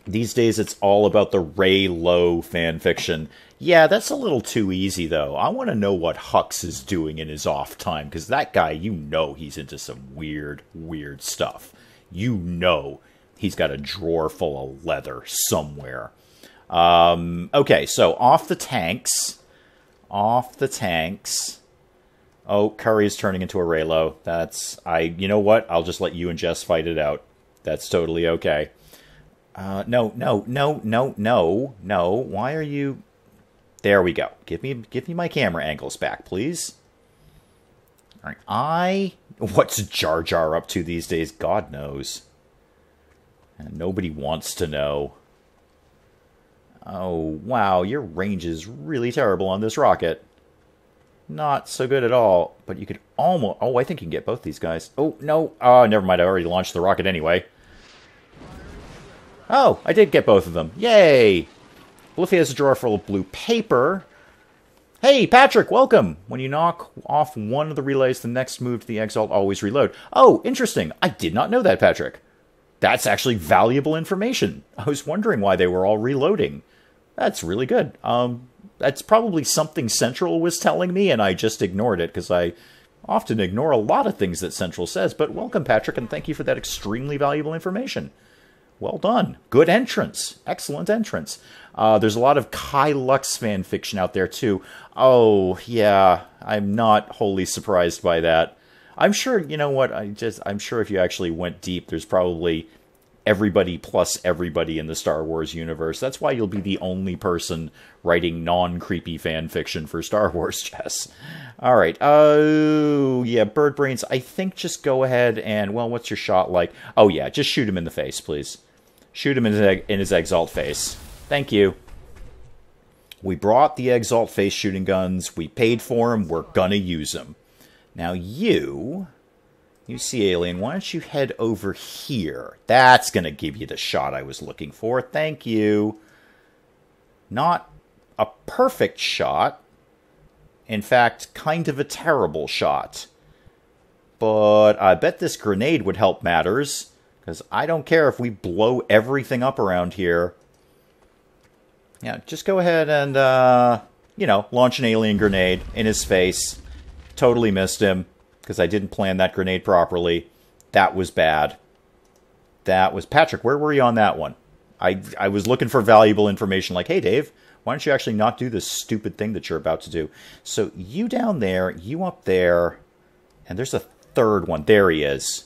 These days, it's all about the Ray Lowe fanfiction. Yeah, that's a little too easy, though. I want to know what Hux is doing in his off time, because that guy, you know he's into some weird, weird stuff. You know he's got a drawer full of leather somewhere. Okay, so off the tanks. Off the tanks. Oh, Curry's turning into a Raylo. You know what? I'll just let you and Jess fight it out. That's totally okay. No. Why are you... There we go. Give me my camera angles back, please. All right, what's Jar Jar up to these days? God knows. And nobody wants to know. Oh, wow, your range is really terrible on this rocket. Not so good at all, but you could almost... Oh, I think you can get both these guys. Oh, no. Oh, never mind, I already launched the rocket anyway. Oh, I did get both of them. Yay! Bliffy has a drawer full of blue paper. Hey, Patrick, welcome! When you knock off one of the relays, the next move to the Exalt always reload. Oh, interesting. I did not know that, Patrick. That's actually valuable information. I was wondering why they were all reloading. That's really good. That's probably something Central was telling me, and I just ignored it, because I often ignore a lot of things that Central says. But welcome, Patrick, and thank you for that extremely valuable information. Well done. Good entrance. Excellent entrance. There's a lot of Kai Lux fan fiction out there, too. Oh, yeah. I'm not wholly surprised by that. I'm sure, you know what, I'm sure if you actually went deep, there's probably everybody plus everybody in the Star Wars universe. That's why you'll be the only person writing non-creepy fan fiction for Star Wars, Jess. All right. Oh, yeah, Bird Brains, I think just go ahead and, well, what's your shot like? Oh, yeah, just shoot him in the face, please. Shoot him in his Exalt face. Thank you. We brought the Exalt face shooting guns. We paid for them. We're gonna use them. Now you see alien, why don't you head over here? That's gonna give you the shot I was looking for. Thank you. Not a perfect shot. In fact, kind of a terrible shot. But I bet this grenade would help matters. Because I don't care if we blow everything up around here. Yeah, just go ahead and, launch an alien grenade in his face. Totally missed him, because I didn't plan that grenade properly. That was bad. That was... Patrick, where were you on that one? I was looking for valuable information, like, hey, Dave, why don't you actually not do this stupid thing that you're about to do? So, you down there, you up there, and there's a third one. There he is.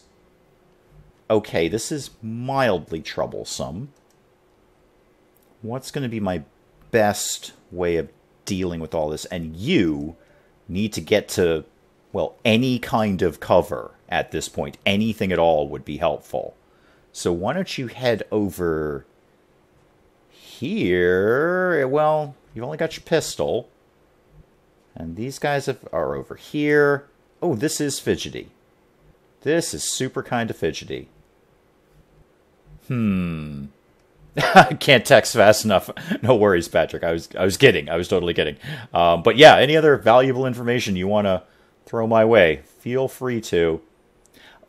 Okay, this is mildly troublesome. What's going to be my best way of dealing with all this? And you need to get to, well, any kind of cover at this point. Anything at all would be helpful. So why don't you head over here? Well, you've only got your pistol. And these guys are over here. Oh, this is fidgety. This is super kind of fidgety. I can't text fast enough. No worries, Patrick. I was kidding. I was totally kidding. But yeah, any other valuable information you want to throw my way, feel free to.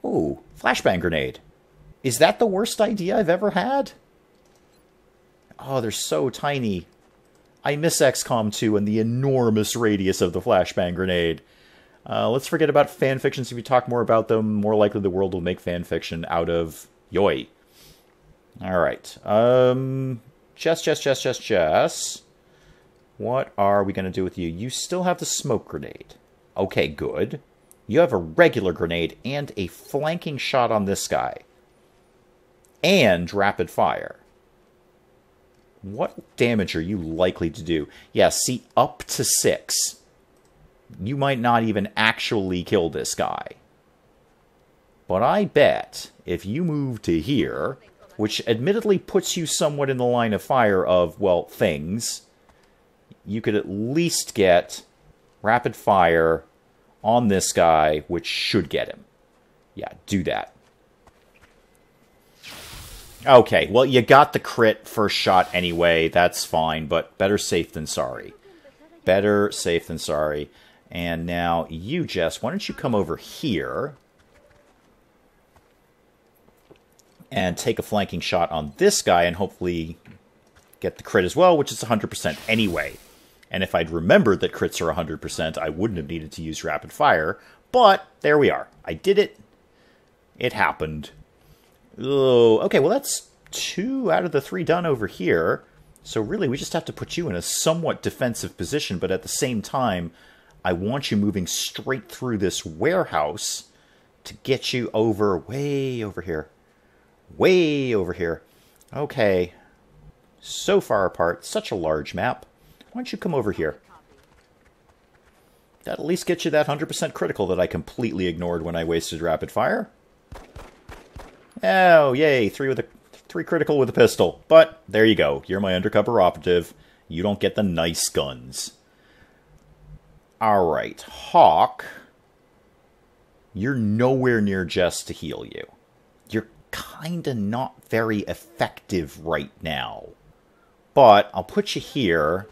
Ooh, flashbang grenade. Is that the worst idea I've ever had? Oh, they're so tiny. I miss XCOM 2 and the enormous radius of the flashbang grenade. Let's forget about fanfictions. If we talk more about them, more likely the world will make fanfiction out of Yoi. Alright. Jess. What are we going to do with you? You still have the smoke grenade. Okay, good. You have a regular grenade and a flanking shot on this guy. And rapid fire. What damage are you likely to do? Yeah, see, up to 6. You might not even actually kill this guy. But I bet if you move to here, which admittedly puts you somewhat in the line of fire of, well, things, you could at least get rapid fire on this guy, which should get him. Yeah, do that. Okay, well, you got the crit first shot anyway. That's fine, but better safe than sorry. Better safe than sorry. And now you, Jess, why don't you come over here and take a flanking shot on this guy and hopefully get the crit as well, which is 100% anyway. And if I'd remembered that crits are 100%, I wouldn't have needed to use rapid fire. But there we are. I did it. It happened. Oh, okay, well that's 2 out of the 3 done over here. So really, we just have to put you in a somewhat defensive position, but at the same time, I want you moving straight through this warehouse to get you over, way over here. Way over here. Okay. So far apart. Such a large map. Why don't you come over here? That'll at least get you that 100% critical that I completely ignored when I wasted rapid fire. Oh, yay. 3 critical with a pistol. But there you go. You're my undercover operative. You don't get the nice guns. Alright. Hawk. You're nowhere near Jess to heal you. You're kinda not very effective right now. But I'll put you here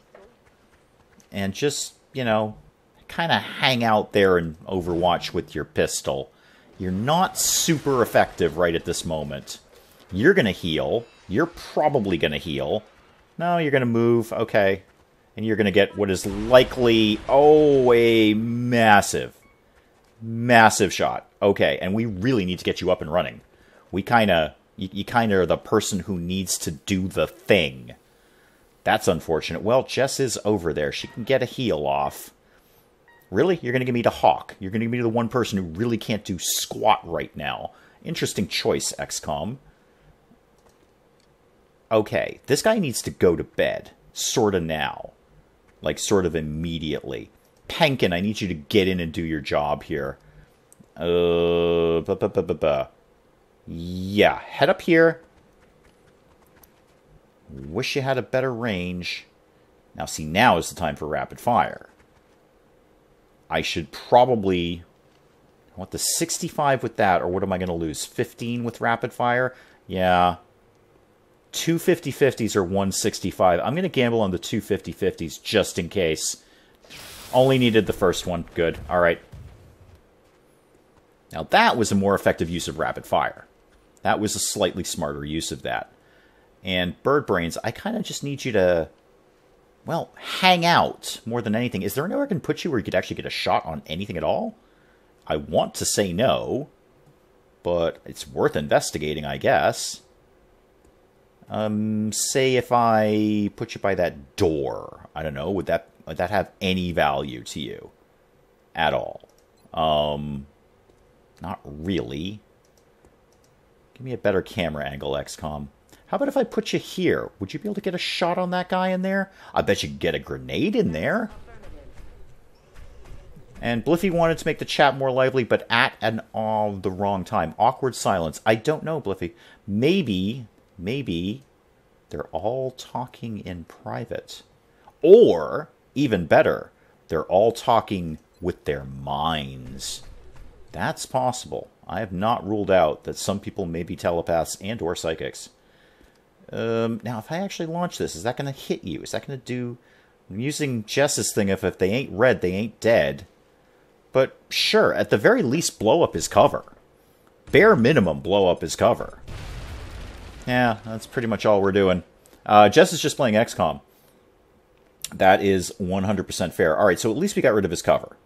and just, you know, kind of hang out there and overwatch with your pistol. You're not super effective right at this moment. You're going to heal. You're probably going to heal. No, you're going to move. Okay. And you're going to get what is likely, oh, a massive shot. Okay, and we really need to get you up and running. We kind of, you kind of are the person who needs to do the thing. That's unfortunate. Well, Jess is over there. She can get a heal off. Really? You're going to give me to Hawk. You're going to give me to the one person who really can't do squat right now. Interesting choice, Xcom. Okay, this guy needs to go to bed. Sorta now. Like, sort of immediately. Penkin, I need you to get in and do your job here. Yeah, head up here. Wish you had a better range. Now, see, now is the time for rapid fire. I should probably... I want the 65 with that, or what am I going to lose? 15 with rapid fire? Yeah. 2 50-50s or 165. I'm going to gamble on the 2 50-50s just in case. Only needed the first one. Good. All right. Now, that was a more effective use of rapid fire. That was a slightly smarter use of that. And Bird Brains, I kind of just need you to, well, hang out more than anything. Is there anywhere I can put you where you could actually get a shot on anything at all? I want to say no, but it's worth investigating, I guess. Say if I put you by that door. I don't know, would that have any value to you at all? Not really. Give me a better camera angle, XCOM. How about if I put you here? Would you be able to get a shot on that guy in there? I bet you could get a grenade in there. And Bliffy wanted to make the chat more lively, but at and all the wrong time. Awkward silence. I don't know, Bliffy. Maybe they're all talking in private. Or, even better, they're all talking with their minds. That's possible. I have not ruled out that some people may be telepaths and or psychics. Now, if I actually launch this, is that going to hit you? Is that going to do... I'm using Jess's thing of if they ain't red, they ain't dead. But sure, at the very least, blow up his cover. Bare minimum, blow up his cover. Yeah, that's pretty much all we're doing. Jess is just playing XCOM. That is 100% fair. Alright, so at least we got rid of his cover.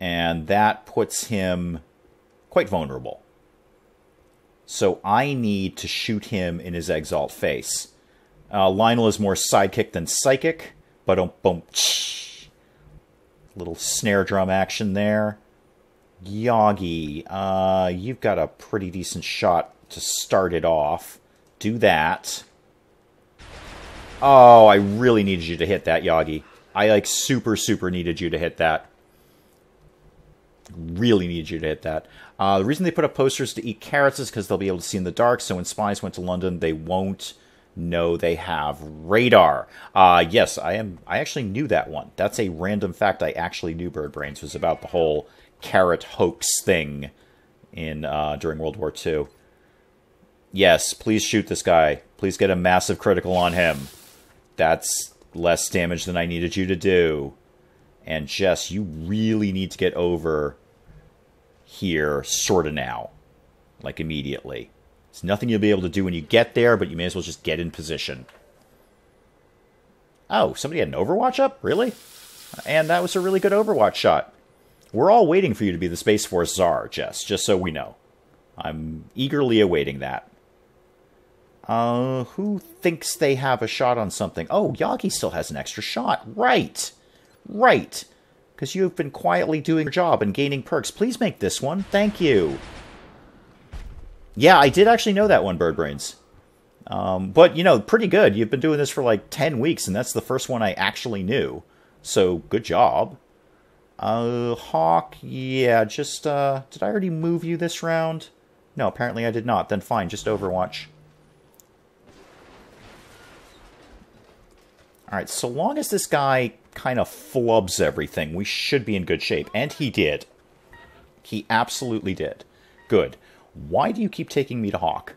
And that puts him quite vulnerable. So I need to shoot him in his exalt face. Lionel is more sidekick than psychic. Boom. Little snare drum action there. Yagi, you've got a pretty decent shot to start it off. Do that. Oh, I really needed you to hit that, Yagi. I, like, super needed you to hit that. Really needed you to hit that. The reason they put up posters to eat carrots is because they'll be able to see in the dark, so when spies went to London, they won't know they have radar. Yes, I actually knew that one. That's a random fact I actually knew, Bird Brains, was about the whole carrot hoax thing in during World War II. Yes, please shoot this guy. Please get a massive critical on him. That's less damage than I needed you to do. And Jess, you really need to get over here sort of now. Like immediately. There's nothing you'll be able to do when you get there, but you may as well just get in position. Oh, somebody had an Overwatch up? Really? And that was a really good Overwatch shot. We're all waiting for you to be the Space Force Czar, Jess, just so we know. I'm eagerly awaiting that. Who thinks they have a shot on something? Oh, Yagi still has an extra shot. Right. Right. Because you've been quietly doing your job and gaining perks. Please make this one. Thank you. Yeah, I did actually know that one, Birdbrains. But, you know, pretty good. You've been doing this for like 10 weeks, and that's the first one I actually knew. So, good job. Hawk, yeah, just, did I already move you this round? No, apparently I did not. Then fine, just Overwatch. Alright, so long as this guy kind of flubs everything, we should be in good shape. And he did. He absolutely did. Good. Why do you keep taking me to Hawk?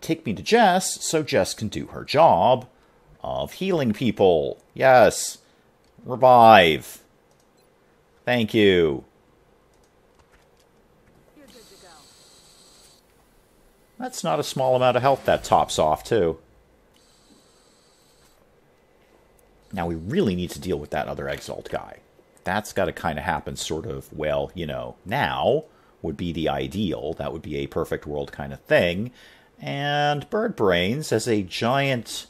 Take me to Jess, so Jess can do her job of healing people. Yes. Revive. Thank you. You're good to go. That's not a small amount of health that tops off, too. Now, we really need to deal with that other Exalt guy. That's got to kind of happen sort of, well, you know, now would be the ideal. That would be a perfect world kind of thing. And Birdbrains, as a giant,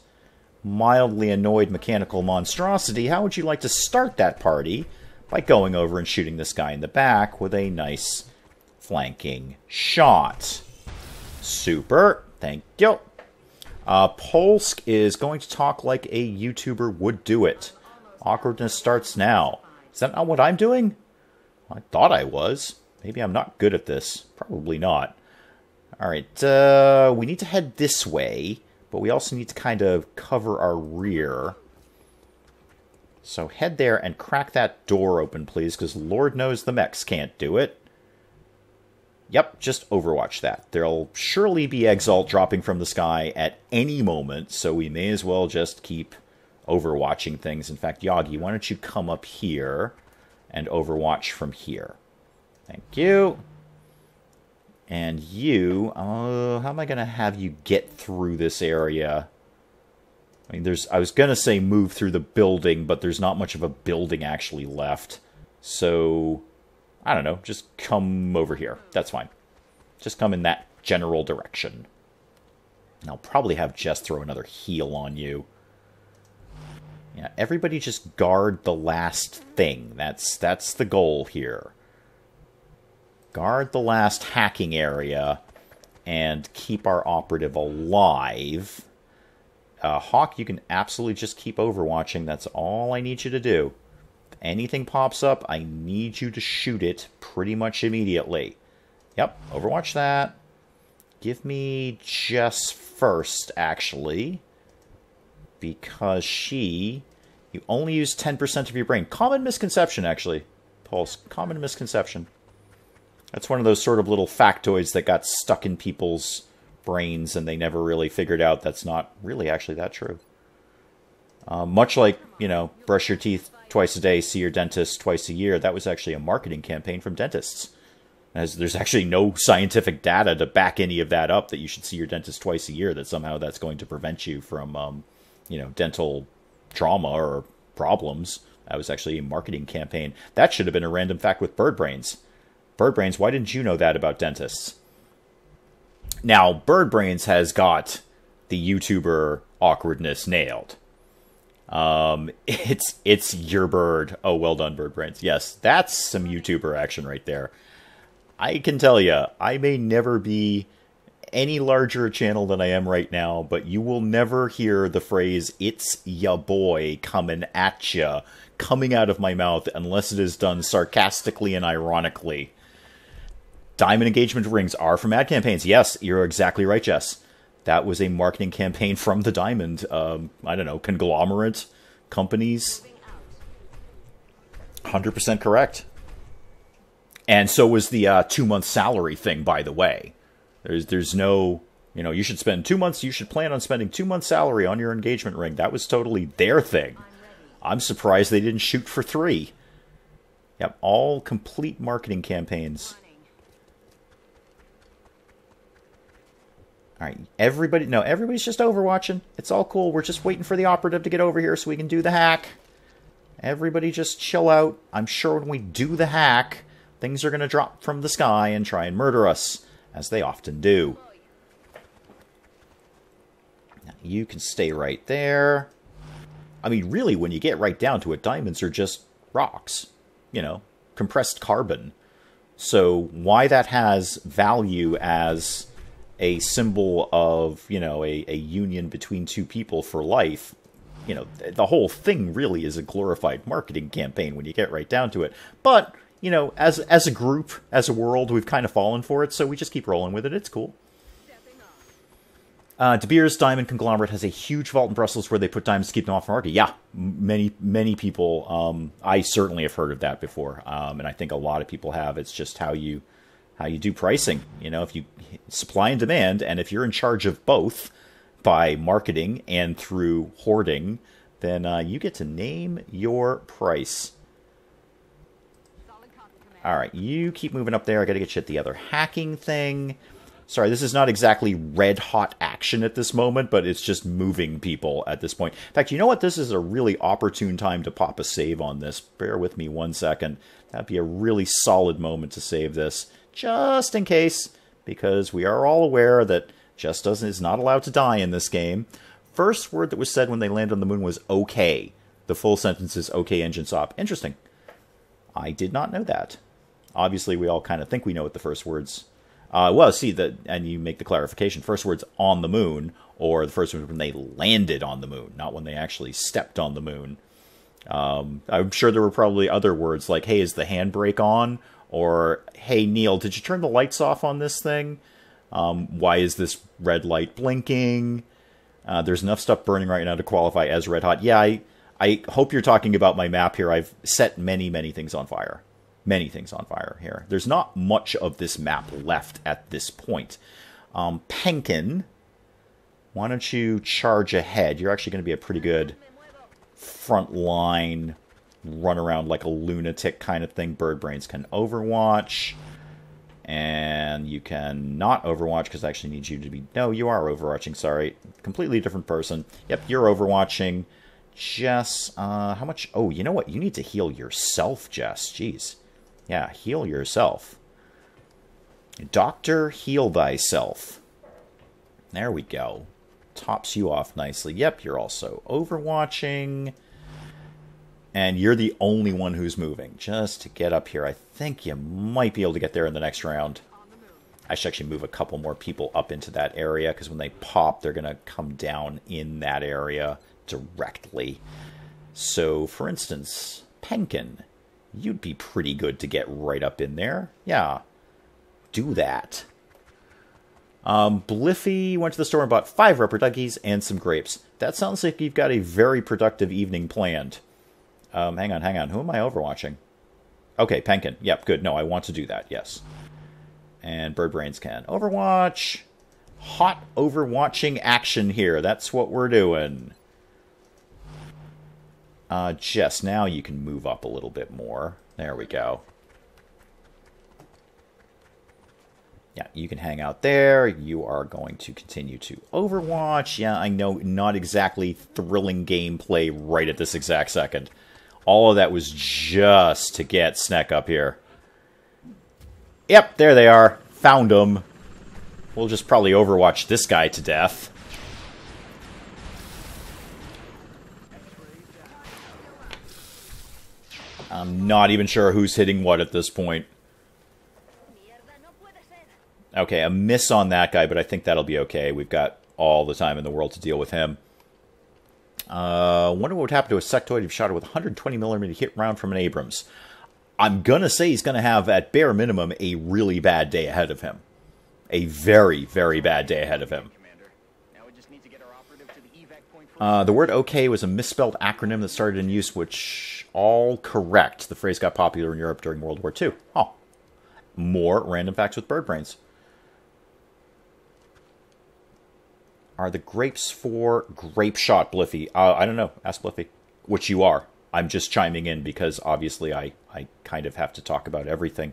mildly annoyed mechanical monstrosity, how would you like to start that party by going over and shooting this guy in the back with a nice flanking shot? Super. Thank you. Polsk is going to talk like a YouTuber would do it. Awkwardness starts now. Is that not what I'm doing? I thought I was. Maybe I'm not good at this. Probably not. Alright, we need to head this way, but we also need to kind of cover our rear. So head there and crack that door open, please, because Lord knows the mechs can't do it. Yep, just Overwatch that. There'll surely be Exalt dropping from the sky at any moment, so we may as well just keep Overwatching things. In fact, Yagi, why don't you come up here and Overwatch from here? Thank you. And you, how am I going to have you get through this area? I mean, I was going to say move through the building, but there's not much of a building actually left. So, I don't know, just come over here. That's fine. Just come in that general direction. And I'll probably have Jess throw another heal on you. Yeah, everybody just guard the last thing. That's the goal here. Guard the last hacking area and keep our operative alive. Hawk, you can absolutely just keep overwatching. That's all I need you to do. If anything pops up, I need you to shoot it pretty much immediately. Yep, overwatch that. Give me Jess first, actually. Because you only use 10% of your brain. Common misconception, actually. Pulse, common misconception. That's one of those sort of little factoids that got stuck in people's brains and they never really figured out that's not really actually that true. Much like, you know, brush your teeth twice a day, see your dentist twice a year, that was actually a marketing campaign from dentists. As there's actually no scientific data to back any of that up, that you should see your dentist twice a year, that somehow that's going to prevent you from, you know, dental trauma or problems. That was actually a marketing campaign. That should have been a random fact with Birdbrains. Birdbrains, why didn't you know that about dentists? Now, Birdbrains has got the YouTuber awkwardness nailed. It's your bird. Oh, well done, Birdbrains. Yes, that's some YouTuber action right there. I can tell you, I may never be any larger a channel than I am right now, but you will never hear the phrase, "It's ya boy coming at ya," coming out of my mouth unless it is done sarcastically and ironically. Diamond engagement rings are from ad campaigns. Yes, you're exactly right, Jess. That was a marketing campaign from the Diamond, I don't know, conglomerate companies. 100% correct. And so was the 2-month salary thing, by the way. There's no, you know, you should plan on spending 2 months salary on your engagement ring. That was totally their thing. I'm surprised they didn't shoot for 3. Yep, all complete marketing campaigns. All right, everybody's just overwatching. It's all cool. We're just waiting for the operative to get over here so we can do the hack. Everybody just chill out. I'm sure when we do the hack, things are going to drop from the sky and try and murder us, as they often do. Now, you can stay right there. I mean, really, when you get right down to it, diamonds are just rocks. You know, compressed carbon. So why that has value as a symbol of, you know, a union between two people for life, you know, the whole thing really is a glorified marketing campaign when you get right down to it. But, you know, as a group, as a world, we've kind of fallen for it, so we just keep rolling with it. It's cool. De Beers Diamond Conglomerate has a huge vault in Brussels where they put diamonds to keep them off the market. Yeah, many people, I certainly have heard of that before, and I think a lot of people have. It's just how you do pricing. You know, if you supply and demand, and if you're in charge of both by marketing and through hoarding, then you get to name your price. All right, you keep moving up there. I got to get you at the other hacking thing. Sorry, this is not exactly red-hot action at this moment, but it's just moving people at this point. In fact, you know what? This is a really opportune time to pop a save on this. Bear with me 1 second. That'd be a really solid moment to save this, just in case, because we are all aware that Jess is not allowed to die in this game. First word that was said when they landed on the moon was okay. The full sentence is okay, engine stop. Interesting. I did not know that. Obviously, we all kind of think we know what the first words well, see, and you make the clarification. First words on the moon, or the first words when they landed on the moon, not when they actually stepped on the moon. I'm sure there were probably other words like, hey, is the handbrake on? Or, hey, Neil, did you turn the lights off on this thing? Why is this red light blinking? There's enough stuff burning right now to qualify as red hot. Yeah, I hope you're talking about my map here. I've set many things on fire. Many things on fire here. There's not much of this map left at this point. Penkin, why don't you charge ahead? You're actually going to be a pretty good front line, run around like a lunatic kind of thing. Bird Brains can overwatch. And you can not overwatch because I actually need you to be... No, you are overwatching, sorry. Completely different person. Yep, you're overwatching. Jess, how much... Oh, you know what? You need to heal yourself, Jess. Jeez. Yeah, heal yourself. Doctor, heal thyself. There we go. Tops you off nicely. Yep, you're also overwatching. And you're the only one who's moving. Just to get up here, I think you might be able to get there in the next round. I should actually move a couple more people up into that area, because when they pop, they're going to come down in that area directly. So, for instance, Penkin, you'd be pretty good to get right up in there. Yeah, do that. Bliffy went to the store and bought 5 rubber duckies and some grapes. That sounds like you've got a very productive evening planned. Hang on. Who am I overwatching? Okay, Penkin. Yep, good. No, I want to do that, yes. And Bird Brains can overwatch. Hot overwatching action here. That's what we're doing. Jess, now you can move up a little bit more. There we go. Yeah, you can hang out there. You are going to continue to overwatch. Yeah, I know, not exactly thrilling gameplay right at this exact second. All of that was just to get Sneck up here. Yep, there they are. Found them. We'll just probably overwatch this guy to death. I'm not even sure who's hitting what at this point. Okay, a miss on that guy, but I think that'll be okay. We've got all the time in the world to deal with him. Wonder what would happen to a sectoid if shot it with a 120mm hit round from an Abrams. I'm gonna say he's gonna have, at bare minimum, a really bad day ahead of him. A very, very bad day ahead of him. The word OK was a misspelled acronym that started in use, which all correct. The phrase got popular in Europe during World War II. Oh. More random facts with Bird Brains. Are the grapes for grape shot, Bliffy? I don't know. Ask Bliffy. Which you are. I'm just chiming in because obviously I kind of have to talk about everything.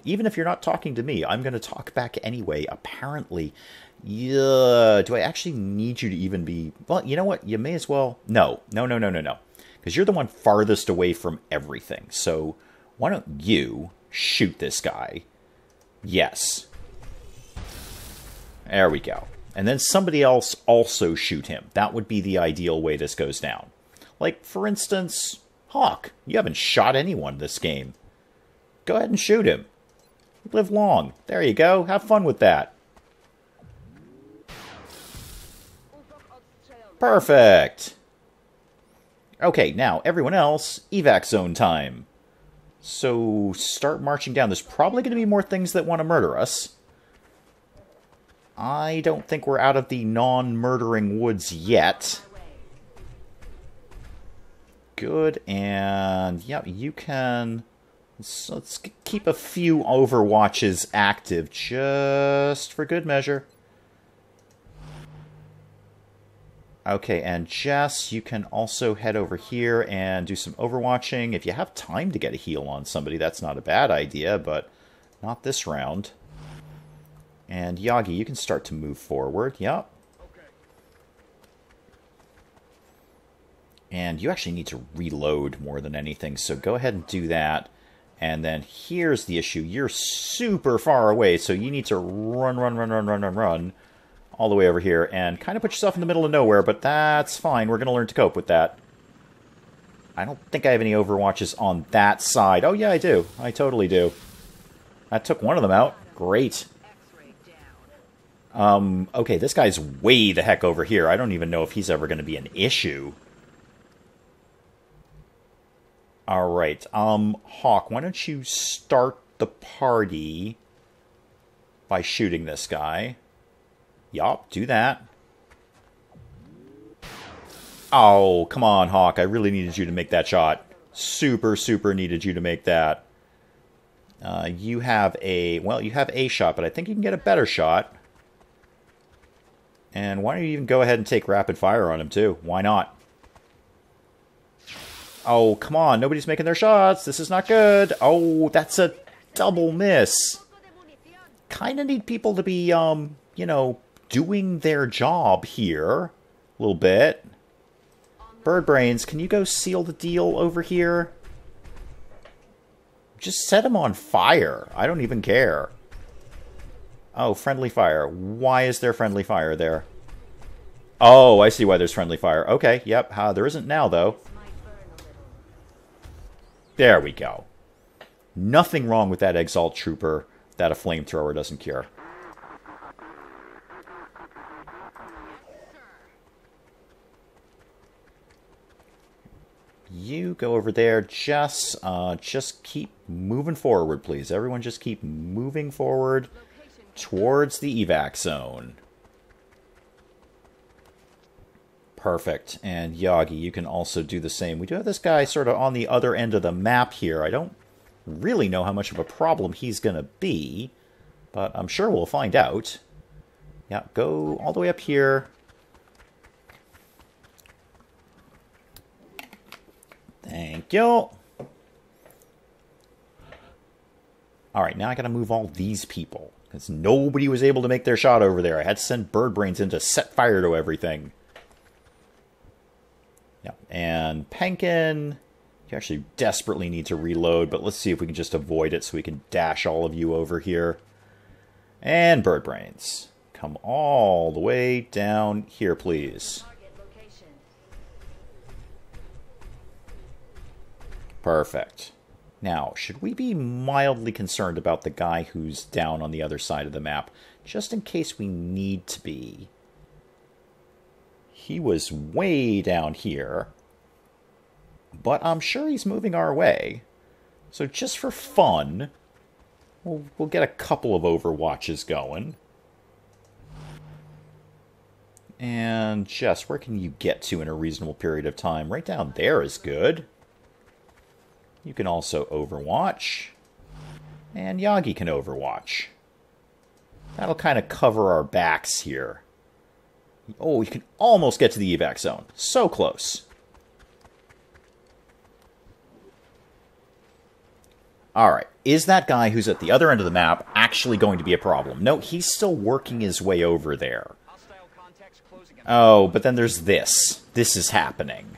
Even if you're not talking to me, I'm going to talk back anyway, apparently. Yeah, do I actually need you to even be... Well, you know what? You may as well... No. Because you're the one farthest away from everything. So why don't you shoot this guy? Yes. There we go. And then somebody else also shoot him. That would be the ideal way this goes down. Like, for instance, Hawk. You haven't shot anyone this game. Go ahead and shoot him. Live long. There you go. Have fun with that. Perfect. Okay, now, everyone else, evac zone time. So, start marching down. There's probably going to be more things that want to murder us. I don't think we're out of the non-murdering woods yet. Good, and yeah, you can... Let's keep a few overwatches active, just for good measure. Okay, and Jess, you can also head over here and do some overwatching. If you have time to get a heal on somebody, that's not a bad idea, but not this round. And Yagi, you can start to move forward. Yep. Okay. And you actually need to reload more than anything, so go ahead and do that. And then here's the issue. You're super far away, so you need to run all the way over here and kind of put yourself in the middle of nowhere, but that's fine. We're going to learn to cope with that. I don't think I have any overwatches on that side. Oh, yeah, I do. I totally do. That took one of them out. Great. Okay, this guy's way the heck over here. I don't even know if he's ever going to be an issue. Alright, Hawk, why don't you start the party by shooting this guy? Yup, do that. Oh, come on, Hawk, I really needed you to make that shot. Super needed you to make that. You have a... Well, you have a shot, but I think you can get a better shot. And why don't you even go ahead and take rapid fire on him, too? Why not? Oh, come on. Nobody's making their shots. This is not good. Oh, that's a double miss. Kind of need people to be, you know, doing their job here. A little bit. Bird Brains, can you go seal the deal over here? Just set him on fire. I don't even care. Oh, friendly fire. Why is there friendly fire there? Oh, I see why there's friendly fire. Okay, yep. There isn't now, though. There we go. Nothing wrong with that Exalt Trooper that a flamethrower doesn't cure. You go over there. Just keep moving forward, please. Everyone just keep moving forward towards the evac zone. Perfect. And Yagi, you can also do the same. We do have this guy sort of on the other end of the map here. I don't really know how much of a problem he's going to be, but I'm sure we'll find out. Yeah, go all the way up here. Thank you. Alright, now I gotta move all these people, because nobody was able to make their shot over there. I had to send Bird Brains in to set fire to everything. Yeah, and Penkin, you actually desperately need to reload, but let's see if we can just avoid it so we can dash all of you over here. And Bird Brains, come all the way down here, please. Perfect. Now, should we be mildly concerned about the guy who's down on the other side of the map, just in case we need to be? He was way down here, but I'm sure he's moving our way. So just for fun, we'll get a couple of overwatches going. And Jess, where can you get to in a reasonable period of time? Right down there is good. You can also overwatch. And Yagi can overwatch. That'll kind of cover our backs here. Oh, you can almost get to the evac zone. So close. Alright, is that guy who's at the other end of the map actually going to be a problem? No, he's still working his way over there. Oh, but then there's this. This is happening.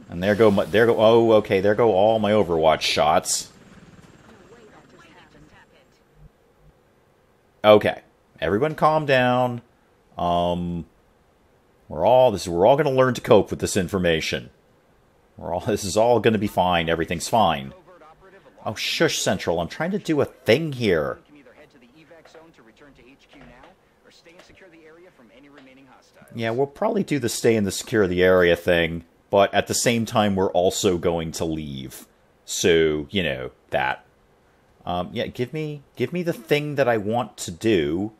And there go, oh, okay, there go all my Overwatch shots. Okay, everyone calm down. We're all going to learn to cope with this information. This is all going to be fine. Everything's fine. Oh, shush, Central. I'm trying to do a thing here. Yeah, we'll probably do the stay in the secure the area thing, but at the same time, we're also going to leave. So, you know, that. Yeah, give me the thing that I want to do.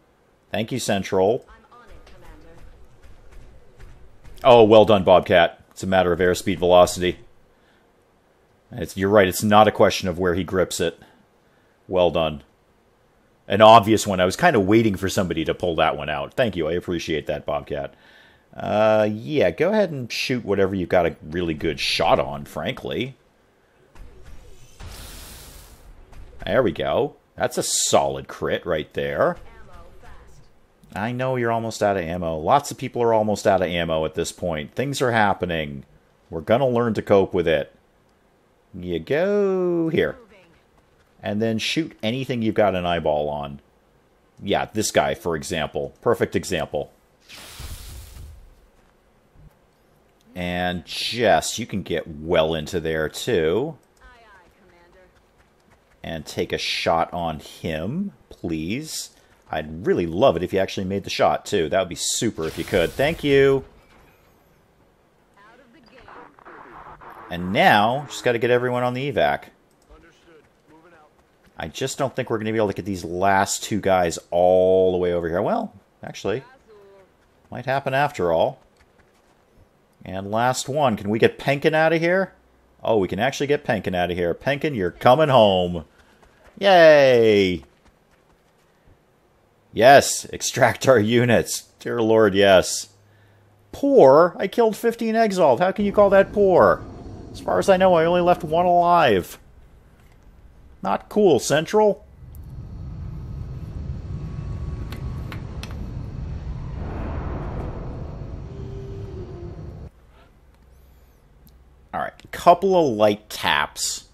Thank you, Central. I'm on it, Commander. Oh, well done, Bobcat. It's a matter of airspeed velocity. You're right, it's not a question of where he grips it. Well done. An obvious one. I was kind of waiting for somebody to pull that one out. Thank you, I appreciate that, Bobcat. Yeah, go ahead and shoot whatever you've got a really good shot on, frankly. There we go. That's a solid crit right there. I know you're almost out of ammo. Lots of people are almost out of ammo at this point. Things are happening. We're gonna learn to cope with it. You go here. And then shoot anything you've got an eyeball on. Yeah, this guy, for example. Perfect example. And Jess, you can get well into there, too. Aye, aye, Commander. And take a shot on him, please. I'd really love it if you actually made the shot, too. That would be super if you could. Thank you. Out of the game. And now, just got to get everyone on the evac. Understood. Moving out. I just don't think we're going to be able to get these last two guys all the way over here. Well, actually, might happen after all. And last one. Can we get Penkin out of here? Oh, we can actually get Penkin out of here. Penkin, you're coming home. Yay! Yes, extract our units. Dear Lord, yes. Poor? I killed 15 Exalt. How can you call that poor? As far as I know, I only left one alive. Not cool, Central. Alright, couple of light taps.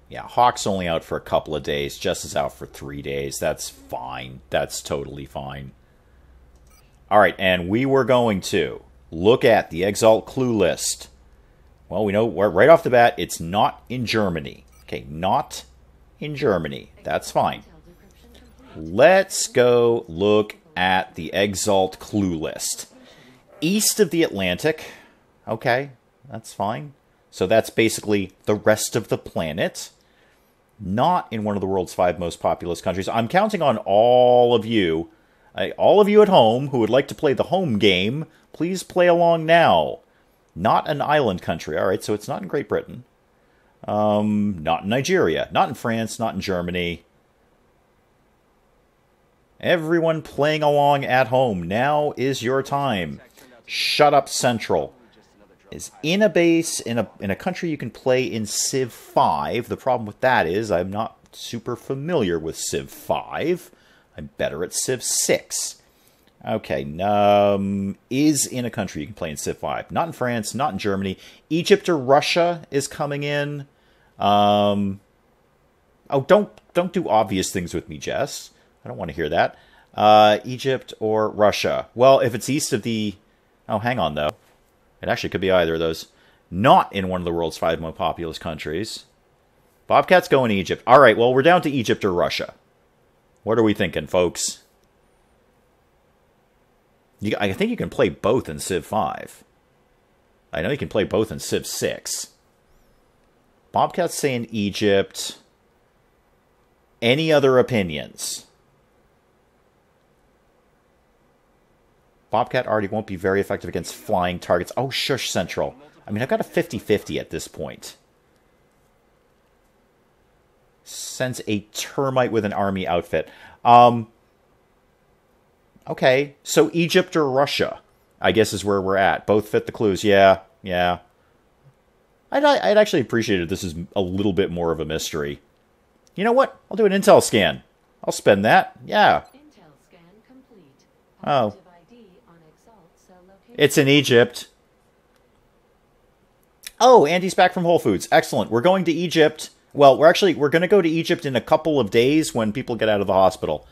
Yeah, Hawk's only out for a couple of days. Jess is out for 3 days. That's fine. That's totally fine. Alright, and we were going to look at the Exalt clue list. Well, we know right off the bat, it's not in Germany. Okay, not in Germany. That's fine. Let's go look at the Exalt clue list. East of the Atlantic. Okay, that's fine. So that's basically the rest of the planet. Not in one of the world's 5 most populous countries. I'm counting on all of you at home who would like to play the home game. Please play along now. Not an island country. All right, so it's not in Great Britain. Not in Nigeria. Not in France. Not in Germany. Everyone playing along at home. Now is your time. Shut up, Central. Is in a base in a country you can play in Civ 5. The problem with that is I'm not super familiar with Civ 5. I'm better at Civ 6. Okay, is in a country you can play in Civ 5. Not in France, not in Germany. Egypt or Russia is coming in. Oh, don't do obvious things with me, Jess. I don't want to hear that. Egypt or Russia. Well, if it's east of the... Oh, hang on, though. It actually could be either of those. Not in one of the world's 5 most populous countries. Bobcat's going to Egypt. All right, well, we're down to Egypt or Russia. What are we thinking, folks? I think you can play both in Civ 5. I know you can play both in Civ 6. Bobcat's saying Egypt. Any other opinions? Bobcat already won't be very effective against flying targets. Oh, shush, Central. I mean, I've got a 50-50 at this point. Sends a termite with an army outfit. Okay, so Egypt or Russia, I guess is where we're at. Both fit the clues. Yeah. I'd actually appreciate it if this is a little bit more of a mystery. You know what? I'll do an intel scan. I'll spend that. Yeah. Intel scan complete. Oh. Operative ID on Exalt cell location. It's in Egypt. Oh, Andy's back from Whole Foods. Excellent. We're going to Egypt. Well, we're going to go to Egypt in a couple of days when people get out of the hospital.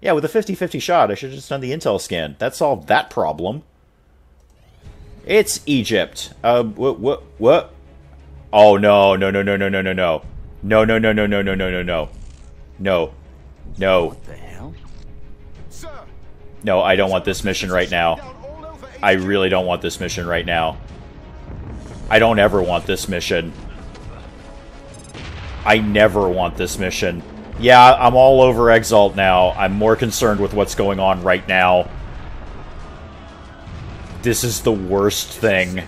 Yeah, with a 50-50 shot, I should have just done the intel scan. That solved that problem. It's Egypt. What? Oh, no. No. No. What the hell? Sir, No, I don't want this mission right now. I really don't want this mission right now. I don't ever want this mission. I never want this mission. Yeah, I'm all over Exalt now. I'm more concerned with what's going on right now. This is the worst thing.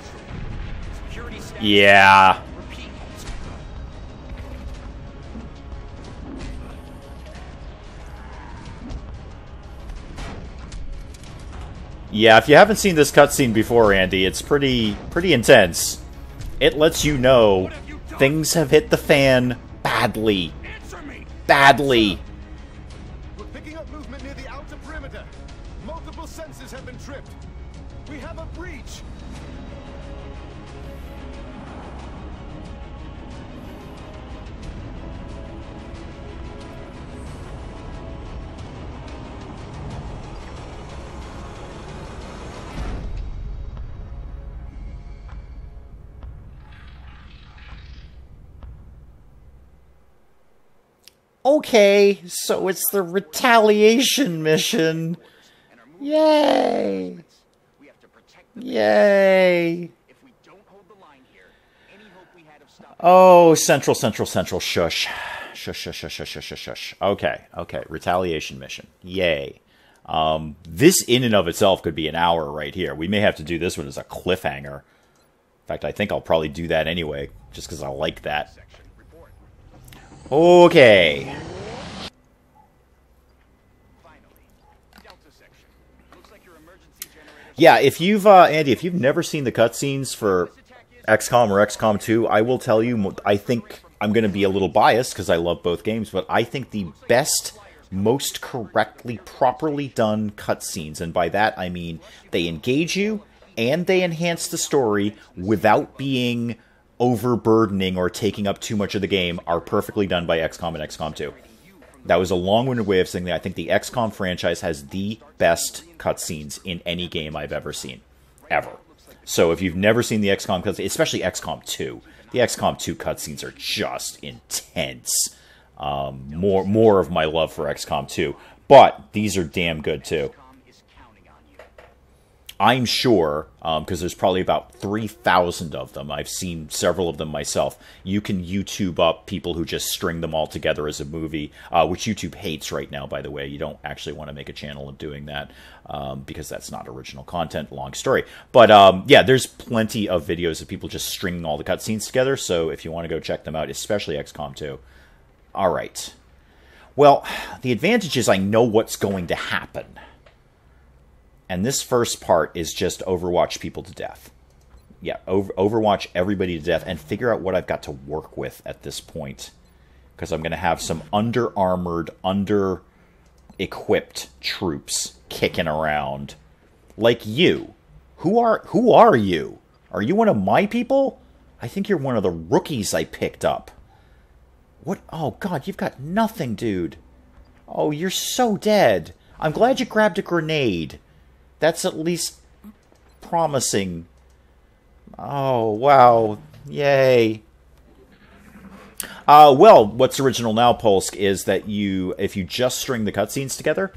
Yeah. Yeah, if you haven't seen this cutscene before, Andy, it's pretty intense. It lets you know things have hit the fan badly. Badly. we're picking up movement near the outer perimeter. Multiple sensors have been tripped. We have a breach. Okay, so it's the retaliation mission. Yay! We have to protect the Yay! If we don't hold the line here, any hope we had of stopping Oh, central, shush. Shush. Okay, retaliation mission. Yay. This in and of itself could be an hour right here. We may have to do this one as a cliffhanger. In fact, I think I'll probably do that anyway, just because I like that. section report. Okay. Finally, Delta section. Looks like your emergency generator. Yeah, if you've, Andy, if you've never seen the cutscenes for XCOM or XCOM 2, I will tell you, I think I'm going to be a little biased because I love both games, but I think the best, most correctly, properly done cutscenes, and by that I mean they engage you and they enhance the story without being overburdening or taking up too much of the game, are perfectly done by XCOM and XCOM 2. That was a long-winded way of saying that I think the XCOM franchise has the best cutscenes in any game I've ever seen. Ever. So if you've never seen the XCOM cutscenes, especially XCOM 2, the XCOM 2 cutscenes are just intense. More of my love for XCOM 2. But these are damn good too. Xcom is counting on you. I'm sure, because there's probably about 3,000 of them. I've seen several of them myself. You can YouTube up people who just string them all together as a movie, which YouTube hates right now, by the way. You don't actually want to make a channel of doing that, because that's not original content, long story. But, yeah, there's plenty of videos of people just stringing all the cutscenes together, so if you want to go check them out, especially XCOM 2. All right. Well, the advantage is I know what's going to happen. And this first part is just overwatch people to death. Yeah, overwatch everybody to death and figure out what I've got to work with at this point. Because I'm going to have some under-armored, under-equipped troops kicking around. Like you. Who are you? Are you one of my people? I think you're one of the rookies I picked up. What? Oh, God, you've got nothing, dude. Oh, you're so dead. I'm glad you grabbed a grenade. That's at least promising. Oh, wow. Yay. Well, what's original now, Polsk, is that if you just string the cutscenes together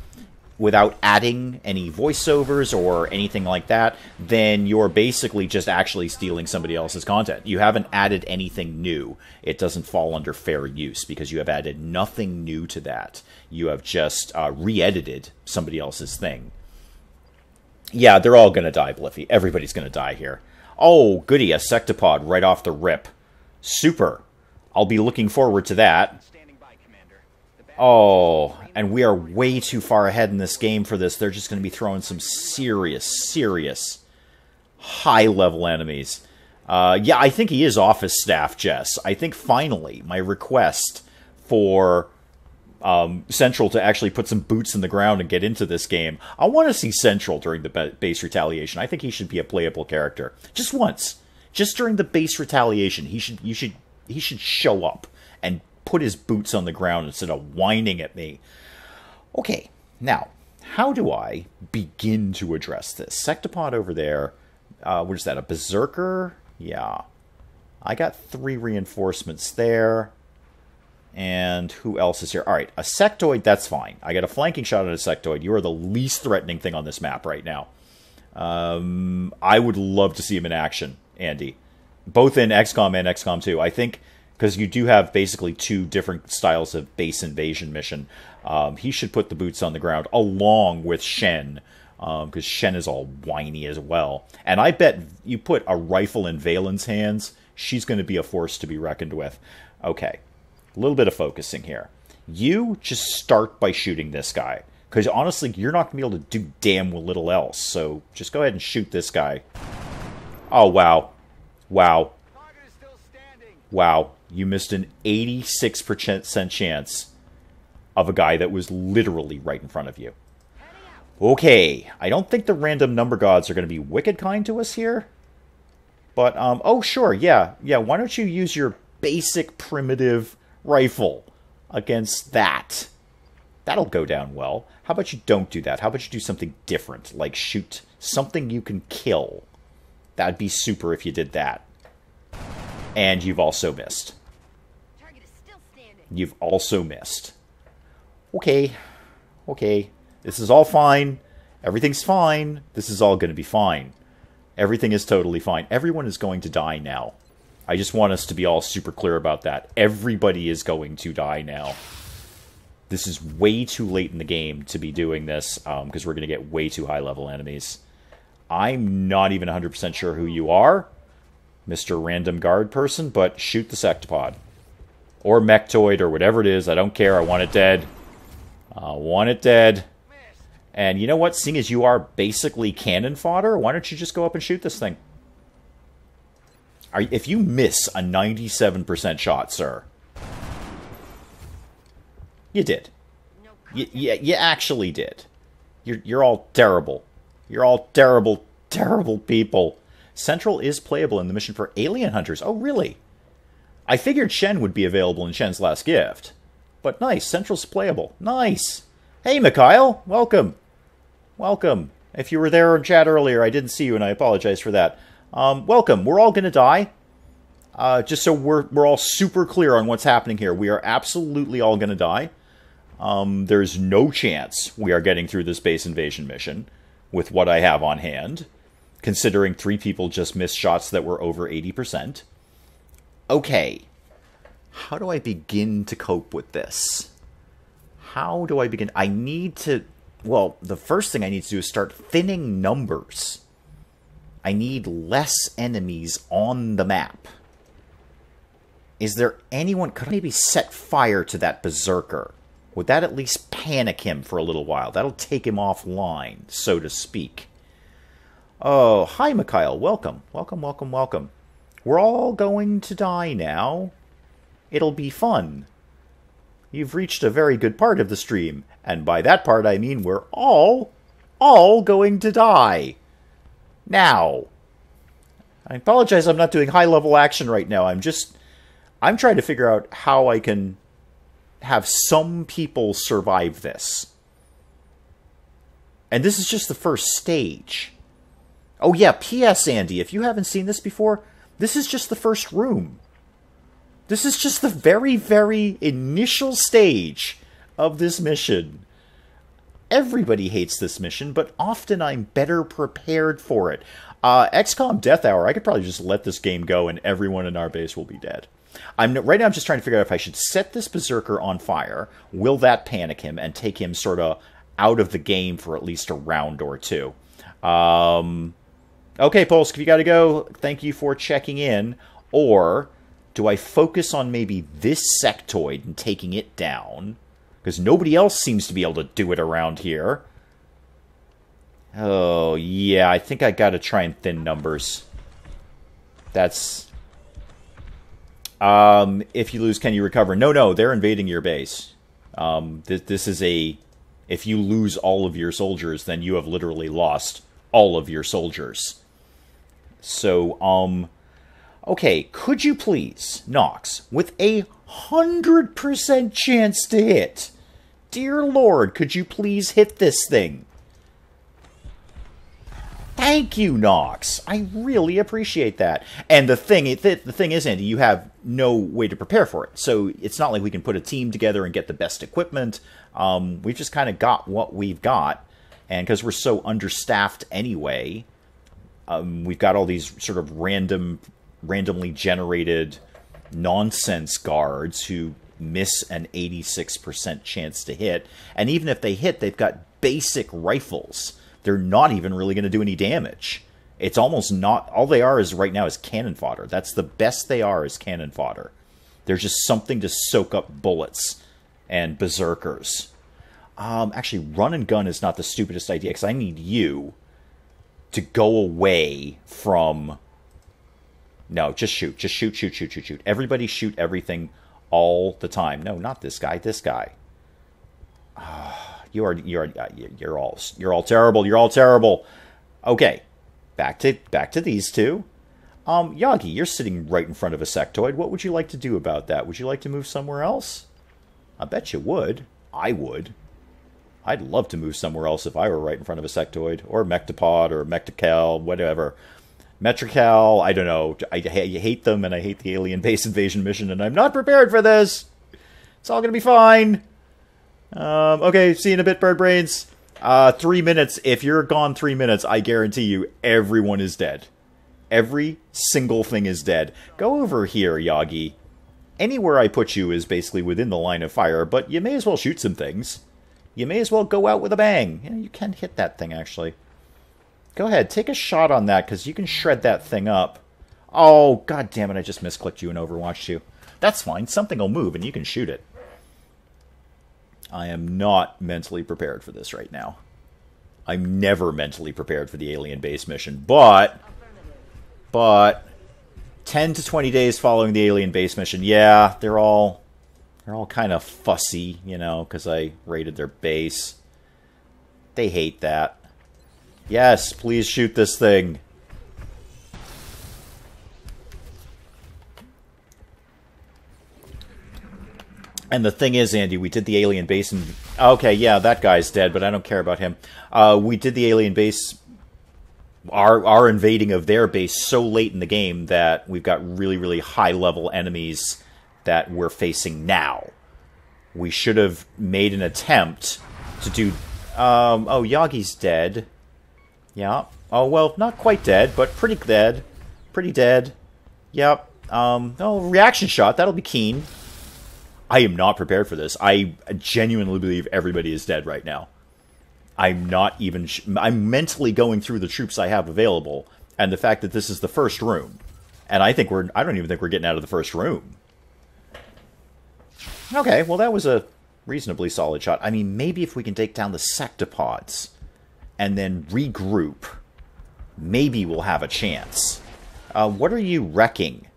without adding any voiceovers or anything like that, then you're basically just actually stealing somebody else's content. You haven't added anything new. It doesn't fall under fair use because you have added nothing new to that. You have just re-edited somebody else's thing. Yeah, they're all going to die, Bliffy. Everybody's going to die here. Oh, goody, a sectopod right off the rip. Super. I'll be looking forward to that. Standing by, Commander. The bad Oh, and we are way too far ahead in this game for this. They're just going to be throwing some serious high-level enemies. Yeah, I think he is office staff, Jess. I think finally my request for Central to actually put some boots in the ground and get into this game. I want to see Central during the base retaliation. I think he should be a playable character. Just once. Just during the base retaliation. He should show up and put his boots on the ground instead of whining at me. Okay, now, how do I begin to address this? Sectopod over there. What is that, a Berserker? Yeah. I got 3 reinforcements there. And who else is here? Alright, a sectoid, that's fine. I got a flanking shot at a sectoid. You are the least threatening thing on this map right now. I would love to see him in action, Andy. Both in XCOM and XCOM 2. I think, because you do have basically 2 different styles of base invasion mission, he should put the boots on the ground along with Shen. Because Shen is all whiny as well. And I bet you put a rifle in Valen's hands, she's going to be a force to be reckoned with. Okay. A little bit of focusing here. You just start by shooting this guy. Because honestly, you're not going to be able to do damn little else. So just go ahead and shoot this guy. Oh, wow. Wow. Wow. You missed an 86% chance of a guy that was literally right in front of you. Okay. I don't think the random number gods are going to be wicked kind to us here. But, oh, sure. Yeah. Yeah, why don't you use your basic primitive rifle against that? That'll go down well. How about you don't do that? How about you do something different, like shoot something you can kill? That'd be super if you did that. And you've also missed. Target is still standing. You've also missed. Okay. Okay. This is all fine. Everything's fine. This is all going to be fine. Everything is totally fine. Everyone is going to die now. I just want us to be all super clear about that. Everybody is going to die now. This is way too late in the game to be doing this, because we're going to get way too high-level enemies. I'm not even 100% sure who you are, Mr. Random Guard person, but shoot the Sectopod. Or Mechtoid, or whatever it is. I don't care. I want it dead. I want it dead. And you know what? Seeing as you are basically cannon fodder, why don't you just go up and shoot this thing? If you miss a 97% shot, sir, you did. You actually did. You're all terrible. You're all terrible, terrible people. Central is playable in the mission for alien hunters. Oh, really? I figured Shen would be available in Shen's Last Gift. But nice, Central's playable. Nice. Hey, Mikhail, welcome. Welcome. If you were there in chat earlier, I didn't see you, and I apologize for that. Welcome. We're all going to die. Just so we're all super clear on what's happening here. We are absolutely all going to die. There's no chance we are getting through this base invasion mission with what I have on hand, considering 3 people just missed shots that were over 80%. Okay. How do I begin to cope with this? How do I begin? I need to... Well, the first thing I need to do is start thinning numbers. I need less enemies on the map. Is there anyone... Could I maybe set fire to that Berserker? Would that at least panic him for a little while? That'll take him offline, so to speak. Oh, hi, Mikhail. Welcome. Welcome, welcome, welcome. We're all going to die now. It'll be fun. You've reached a very good part of the stream. And by that part, I mean we're all going to die. Now. I apologize I'm not doing high-level action right now. I'm trying to figure out how I can have some people survive this. And this is just the first stage. Oh yeah, P.S. Andy, if you haven't seen this before, this is just the first room. This is just the very, very initial stage of this mission. Everybody hates this mission, but often I'm better prepared for it. XCOM Death Hour, I could probably just let this game go and everyone in our base will be dead. Right now I'm just trying to figure out if I should set this Berserker on fire. Will that panic him and take him sort of out of the game for at least a round or two? Okay, Polsk, if you gotta go, thank you for checking in. Or do I focus on maybe this sectoid and taking it down? Because nobody else seems to be able to do it around here. Oh, yeah, I think I gotta try and thin numbers. That's... if you lose, can you recover? No, they're invading your base. This is a... If you lose all of your soldiers, then you have literally lost all of your soldiers. So, okay, could you please, Nox, with 100% chance to hit, dear Lord, could you please hit this thing? Thank you, Nox. I really appreciate that. And the thing is, Andy, you have no way to prepare for it. So it's not like we can put a team together and get the best equipment. We've just kind of got what we've got. And because we're so understaffed anyway, we've got all these sort of randomly generated nonsense guards who miss an 86% chance to hit. And even if they hit, they've got basic rifles. They're not even really going to do any damage. It's almost not... All they are is right now is cannon fodder. That's the best they are, is cannon fodder. They're just something to soak up bullets and berserkers. Actually, run and gun is not the stupidest idea, because I need you to go away from... No, just shoot. Just shoot. Everybody shoot everything all the time. No, not this guy. This guy. You're all terrible. You're all terrible. Okay, back to these two. Yagi, you're sitting right in front of a sectoid. What would you like to do about that? Would you like to move somewhere else? I bet you would. I would. I'd love to move somewhere else if I were right in front of a sectoid, or mectopod, or mectical, whatever. Metrical, I don't know. I hate them, and I hate the alien base invasion mission, and I'm not prepared for this. It's all gonna be fine. Okay, see you in a bit, bird brains. 3 minutes. If you're gone 3 minutes, I guarantee you everyone is dead. Every single thing is dead. Go over here, Yagi. Anywhere I put you is basically within the line of fire, but you may as well shoot some things. You may as well go out with a bang. Yeah, you can hit that thing, actually. Go ahead, take a shot on that, because you can shred that thing up. Oh, god damn it, I just misclicked you in Overwatch 2. That's fine, something will move and you can shoot it. I am not mentally prepared for this right now. I'm never mentally prepared for the alien base mission, but 10 to 20 days following the alien base mission, yeah, they're all kind of fussy, you know, because I raided their base. They hate that. Yes, please shoot this thing. And the thing is, Andy, we did the alien base and... Okay, yeah, that guy's dead, but I don't care about him. We did the alien base... Our invading of their base so late in the game that we've got really, really high-level enemies that we're facing now. We should have made an attempt to do... oh, Yagi's dead. Yeah. Oh, well, not quite dead, but pretty dead. Pretty dead. Yep. Oh, reaction shot. That'll be keen. I am not prepared for this. I genuinely believe everybody is dead right now. I'm not even... I'm mentally going through the troops I have available, and the fact that this is the first room. And I don't even think we're getting out of the first room. Okay, well, that was a reasonably solid shot. I mean, maybe if we can take down the sectopods and then regroup, maybe we'll have a chance. What are you wrecking?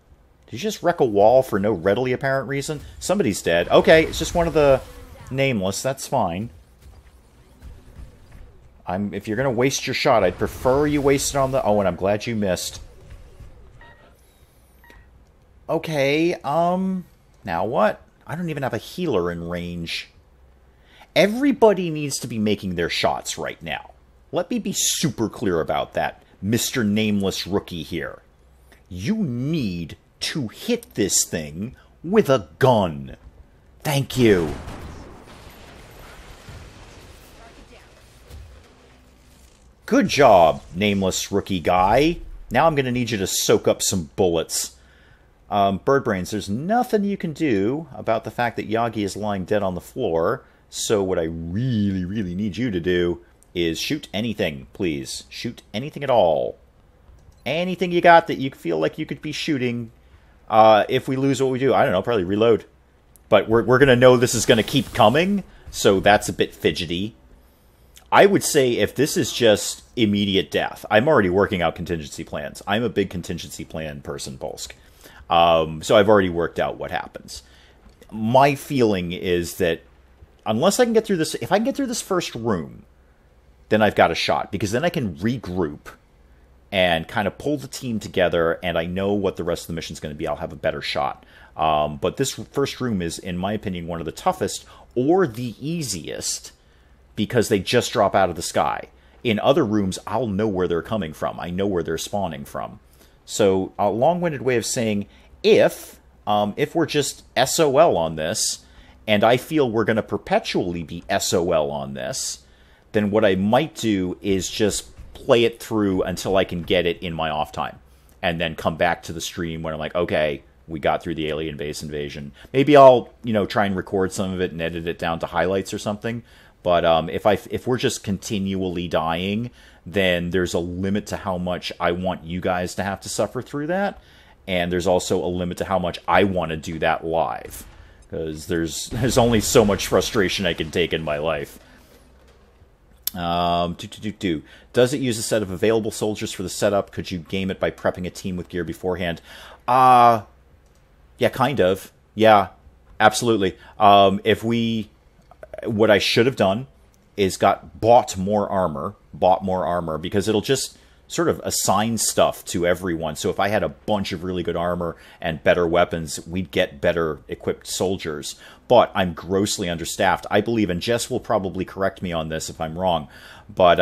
Did you just wreck a wall for no readily apparent reason? Somebody's dead. Okay, it's just one of the nameless. That's fine. If you're going to waste your shot, I'd prefer you waste it on the... Oh, and I'm glad you missed. Okay, now what? I don't even have a healer in range. Everybody needs to be making their shots right now. Let me be super clear about that, Mr. Nameless Rookie here. You need to hit this thing with a gun. Thank you. Good job, Nameless Rookie guy. Now I'm going to need you to soak up some bullets. Birdbrains, there's nothing you can do about the fact that Yagi is lying dead on the floor. So what I really, really need you to do is shoot anything, please. Shoot anything at all. Anything you got that you feel like you could be shooting. If we lose what we do, I don't know, probably reload. But we're going to know this is going to keep coming, so that's a bit fidgety. I would say if this is just immediate death, I'm already working out contingency plans. I'm a big contingency plan person, Polsk. So I've already worked out what happens. My feeling is that unless I can get through this, if I can get through this first room, then I've got a shot, because then I can regroup and kind of pull the team together, and I know what the rest of the mission's going to be. I'll have a better shot. But this first room is, in my opinion, one of the toughest or the easiest, because they just drop out of the sky. In other rooms, I'll know where they're coming from. I know where they're spawning from. So a long-winded way of saying, if we're just SOL on this, and I feel we're going to perpetually be SOL on this, then what I might do is just play it through until I can get it in my off time, and then come back to the stream when I'm like, okay, we got through the alien base invasion. Maybe I'll, try and record some of it and edit it down to highlights or something. But if we're just continually dying, then there's a limit to how much I want you guys to have to suffer through that, and there's also a limit to how much I want to do that live, because there's only so much frustration I can take in my life. Does it use a set of available soldiers for the setup? Could you game it by prepping a team with gear beforehand? Yeah, kind of. Yeah, absolutely. What I should have done is bought more armor, because it'll just sort of assign stuff to everyone. So if I had a bunch of really good armor and better weapons, we'd get better equipped soldiers. But I'm grossly understaffed. I believe, and Jess will probably correct me on this if I'm wrong, but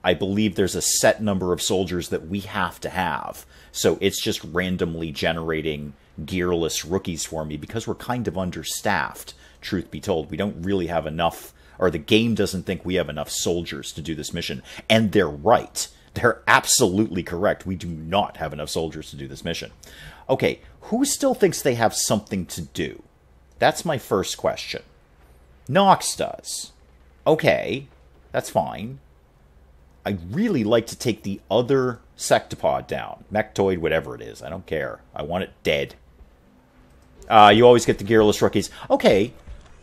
I believe there's a set number of soldiers that we have to have. So it's just randomly generating gearless rookies for me, because we're kind of understaffed, truth be told. We don't really have enough, or the game doesn't think we have enough soldiers to do this mission. And they're right. They're absolutely correct. We do not have enough soldiers to do this mission. Okay, who still thinks they have something to do? That's my first question. Nox does. Okay, that's fine. I'd really like to take the other sectopod down. Mechtoid, whatever it is. I don't care. I want it dead. You always get the gearless rookies. Okay,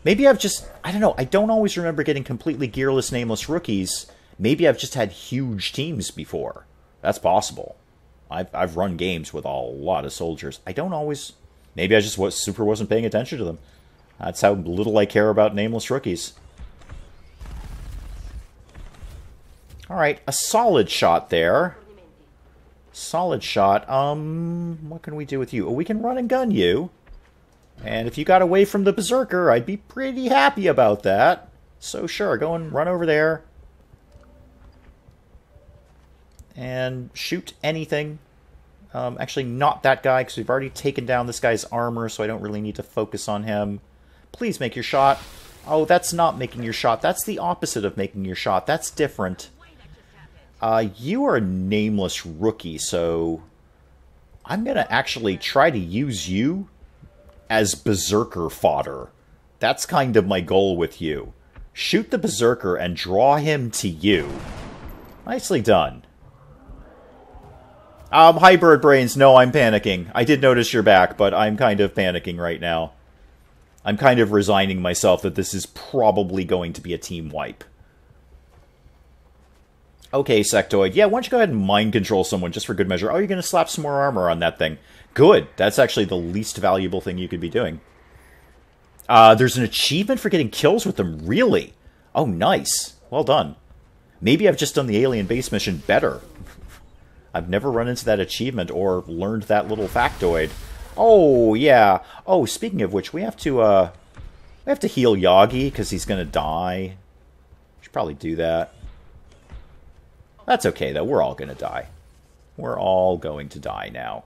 maybe I've just... I don't know. I don't always remember getting completely gearless, nameless rookies. Maybe I've just had huge teams before. That's possible. I've run games with a lot of soldiers. I don't always... Maybe I just wasn't paying attention to them. That's how little I care about nameless rookies. Alright, a solid shot there. Solid shot. What can we do with you? Oh, we can run and gun you. And if you got away from the Berserker, I'd be pretty happy about that. So sure, go and run over there. And shoot anything. Actually, not that guy, because we've already taken down this guy's armor, so I don't really need to focus on him. Please make your shot. Oh, that's not making your shot. That's the opposite of making your shot. That's different. You are a nameless rookie, so I'm going to actually try to use you as Berserker fodder. That's kind of my goal with you. Shoot the Berserker and draw him to you. Nicely done. Hi, Bird Brains. No, I'm panicking. I did notice you're back, but I'm kind of panicking right now. I'm kind of resigning myself that this is probably going to be a team wipe. Okay, Sectoid. Yeah, why don't you go ahead and mind control someone just for good measure. Oh, you're going to slap some more armor on that thing. Good. That's actually the least valuable thing you could be doing. There's an achievement for getting kills with them. Really? Oh, nice. Well done. Maybe I've just done the alien base mission better. I've never run into that achievement or learned that little factoid. Oh, yeah. Oh, speaking of which, we have to heal Yagi because he's going to die. Should probably do that. That's okay, though. We're all going to die. We're all going to die now.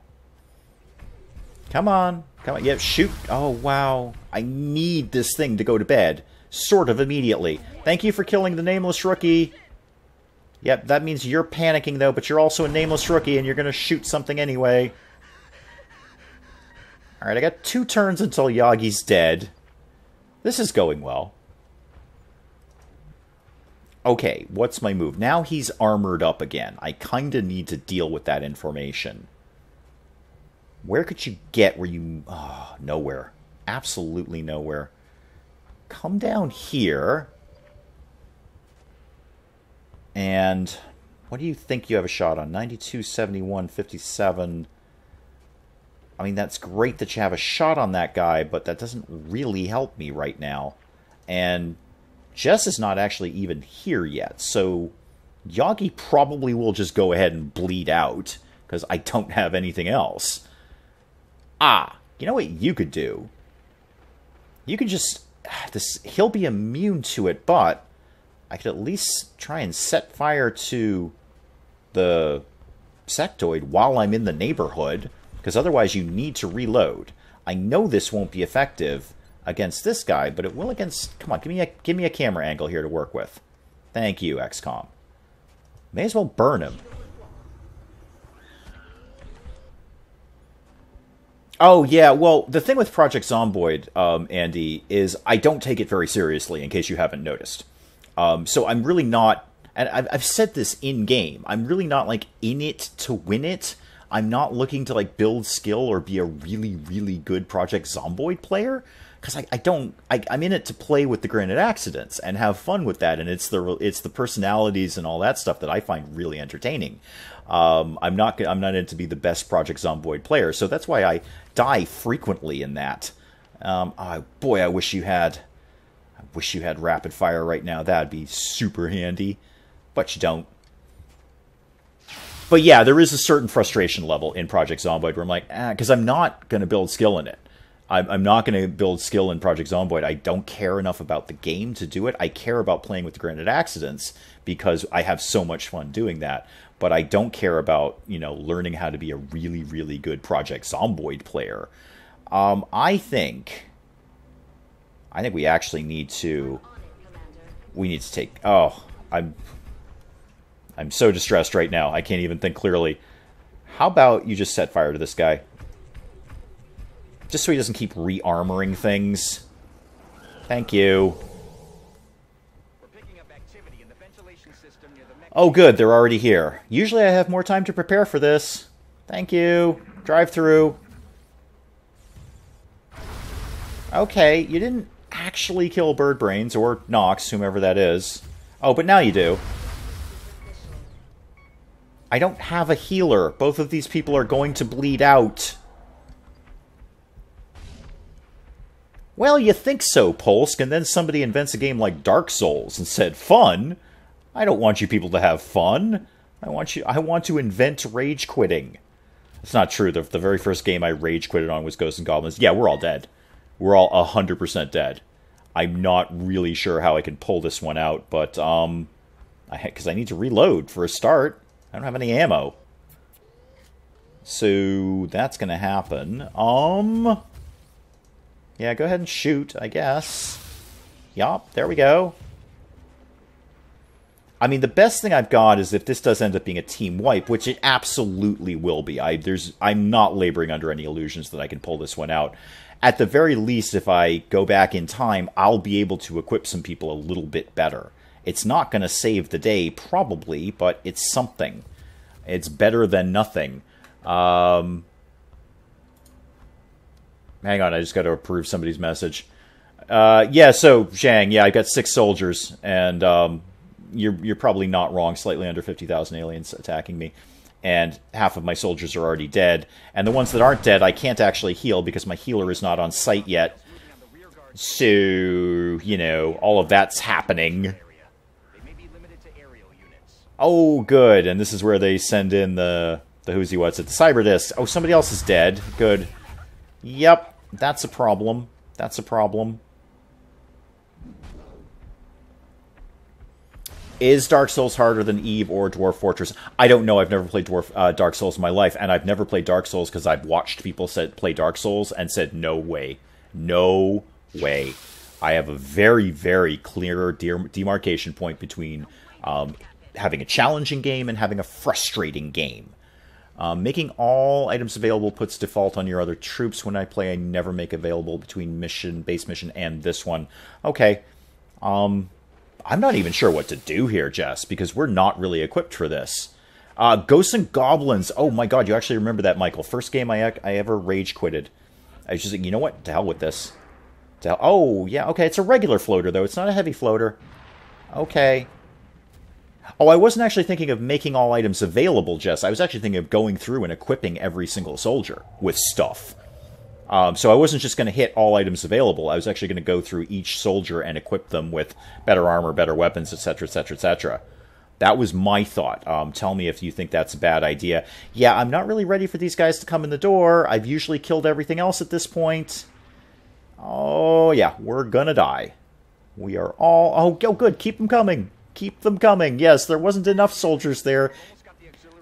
Come on. Come on. Yeah, shoot. Oh, wow. I need this thing to go to bed. Sort of immediately. Thank you for killing the nameless rookie. Yep, that means you're panicking, though, but you're also a nameless rookie, and you're going to shoot something anyway. Alright, I got 2 turns until Yagi's dead. This is going well. Okay, what's my move? Now he's armored up again. I kind of need to deal with that information. Where could you get where you... Oh, nowhere. Absolutely nowhere. Come down here. And what do you think you have a shot on? 92, 71, 57. I mean, that's great that you have a shot on that guy, but that doesn't really help me right now. And Jess is not actually even here yet, so Yagi probably will just go ahead and bleed out, because I don't have anything else. You know what you could do? You could just... he'll be immune to it, but I could at least try and set fire to the sectoid while I'm in the neighborhood, because otherwise you need to reload. I know this won't be effective against this guy, but it will against... Come on, give me a camera angle here to work with. Thank you, Xcom. May as well burn him. Oh, yeah, well, the thing with Project Zomboid, Andy, is I don't take it very seriously, in case you haven't noticed. So I'm really not... And I've said this in-game. I'm really not, like, in it to win it. I'm not looking to, like, build skill or be a really, really good Project Zomboid player. Because I'm in it to play with the Granite Accidents and have fun with that. And it's the personalities and all that stuff that I find really entertaining. I'm not in it to be the best Project Zomboid player. So that's why I die frequently in that. Boy, I wish you had rapid fire right now. That'd be super handy. But you don't. But yeah, there is a certain frustration level in Project Zomboid where I'm like, because I'm not going to build skill in it. I'm not going to build skill in Project Zomboid. I don't care enough about the game to do it. I care about playing with the Granite Accidents because I have so much fun doing that. But I don't care about, learning how to be a really, really good Project Zomboid player. I think we actually need to... We need to take... Oh, I'm so distressed right now. I can't even think clearly. How about you just set fire to this guy? Just so he doesn't keep re-armoring things. Thank you. We're picking up activity in the ventilation system near the MEC. Oh, good. They're already here. Usually I have more time to prepare for this. Thank you. Drive through. Okay, you didn't actually kill Bird Brains or Nox, whomever that is. Oh, but now you do. I don't have a healer. Both of these people are going to bleed out. Well, you think so, Polsk, and then somebody invents a game like Dark Souls and said, fun? I don't want you people to have fun. I want to invent rage quitting. It's not true. The very first game I rage quitted on was Ghosts and Goblins. Yeah, we're all dead. We're all 100% dead. I'm not really sure how I can pull this one out, but, because I need to reload for a start. I don't have any ammo. So, that's gonna happen. Yeah, go ahead and shoot, I guess. Yup, there we go. I mean, the best thing I've got is if this does end up being a team wipe, which it absolutely will be. I'm not laboring under any illusions that I can pull this one out. At the very least, if I go back in time, I'll be able to equip some people a little bit better. It's not going to save the day, probably, but it's something. It's better than nothing. Hang on, I just got to approve somebody's message. Yeah, so, Zhang, yeah, I've got 6 soldiers, and you're probably not wrong, slightly under 50,000 aliens attacking me. And half of my soldiers are already dead. And the ones that aren't dead, I can't actually heal because my healer is not on site yet. So, all of that's happening. Oh, good, and this is where they send in the who's he what's it, the Cybernetics. Oh, somebody else is dead. Good. Yep, that's a problem. That's a problem. Is Dark Souls harder than Eve or Dwarf Fortress? I don't know. I've never played Dark Souls in my life, and I've never played Dark Souls because I've watched people play Dark Souls and said, no way. No way. I have a very, very clear demarcation point between having a challenging game and having a frustrating game. Making all items available puts default on your other troops. When I play, I never make available between base mission, and this one. Okay. I'm not even sure what to do here, Jess, because we're not really equipped for this. Ghosts and Goblins. Oh my god, you actually remember that, Michael. First game I ever rage quitted. I was just like, you know what? To hell with this. Oh, yeah, okay. It's a regular floater, though. It's not a heavy floater. Okay. Oh, I wasn't actually thinking of making all items available, Jess. I was actually thinking of going through and equipping every single soldier with stuff. So I wasn't just going to hit all items available. I was actually going to go through each soldier and equip them with better armor, better weapons, etc., etc., etc. That was my thought. Tell me if you think that's a bad idea. Yeah, I'm not really ready for these guys to come in the door. I've usually killed everything else at this point. Oh, yeah, we're gonna die. We are all... Oh, good, keep them coming. Keep them coming. Yes, there wasn't enough soldiers there.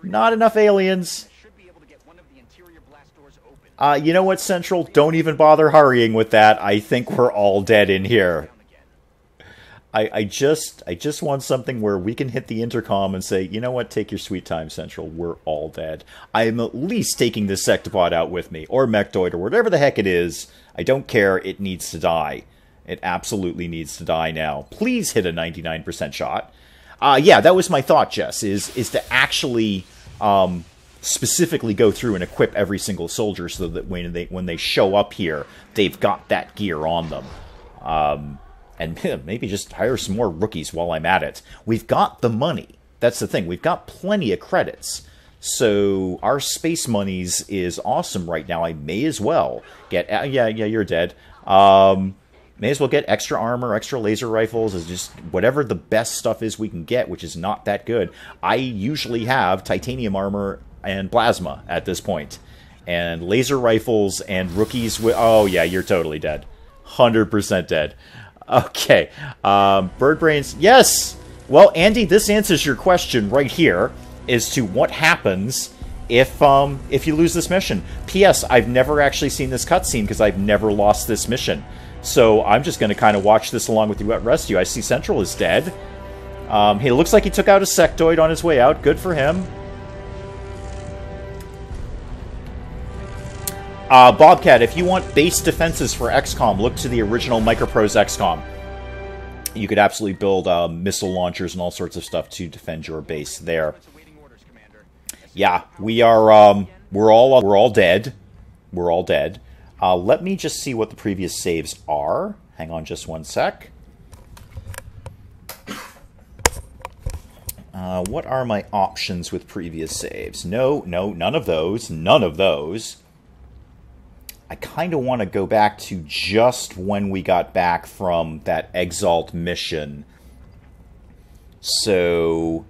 Not enough aliens. You know what, Central? Don't even bother hurrying with that. I think we're all dead in here. I just want something where we can hit the intercom and say, you know what, take your sweet time, Central. We're all dead. I'm at least taking this Sectobot out with me, or Mechtoid, or whatever the heck it is. I don't care. It needs to die. It absolutely needs to die now. Please hit a 99% shot. Yeah, that was my thought, Jess, is to actually... specifically go through and equip every single soldier so that when they show up here, they've got that gear on them. And maybe just hire some more rookies while I'm at it. We've got the money. That's the thing. We've got plenty of credits. So our space monies is awesome right now. I may as well get... yeah, you're dead. May as well get extra armor, extra laser rifles, as just whatever the best stuff is we can get, which is not that good. I usually have titanium armor and plasma at this point. And laser rifles and rookies with... Oh, yeah, you're totally dead. 100% dead. Okay. Bird brains... Yes! Well, Andy, this answers your question right here as to what happens if you lose this mission. P.S. I've never actually seen this cutscene because I've never lost this mission. So I'm just going to kind of watch this along with you at Rescue. I see Central is dead. He looks like he took out a sectoid on his way out. Good for him. Bobcat, if you want base defenses for Xcom, look to the original Microprose Xcom. You could absolutely build missile launchers and all sorts of stuff to defend your base there. Yeah, we are. We're all dead. We're all dead. Let me just see what the previous saves are. Hang on, just one sec. What are my options with previous saves? No, none of those. None of those. I kind of want to go back to just when we got back from that Exalt mission. So,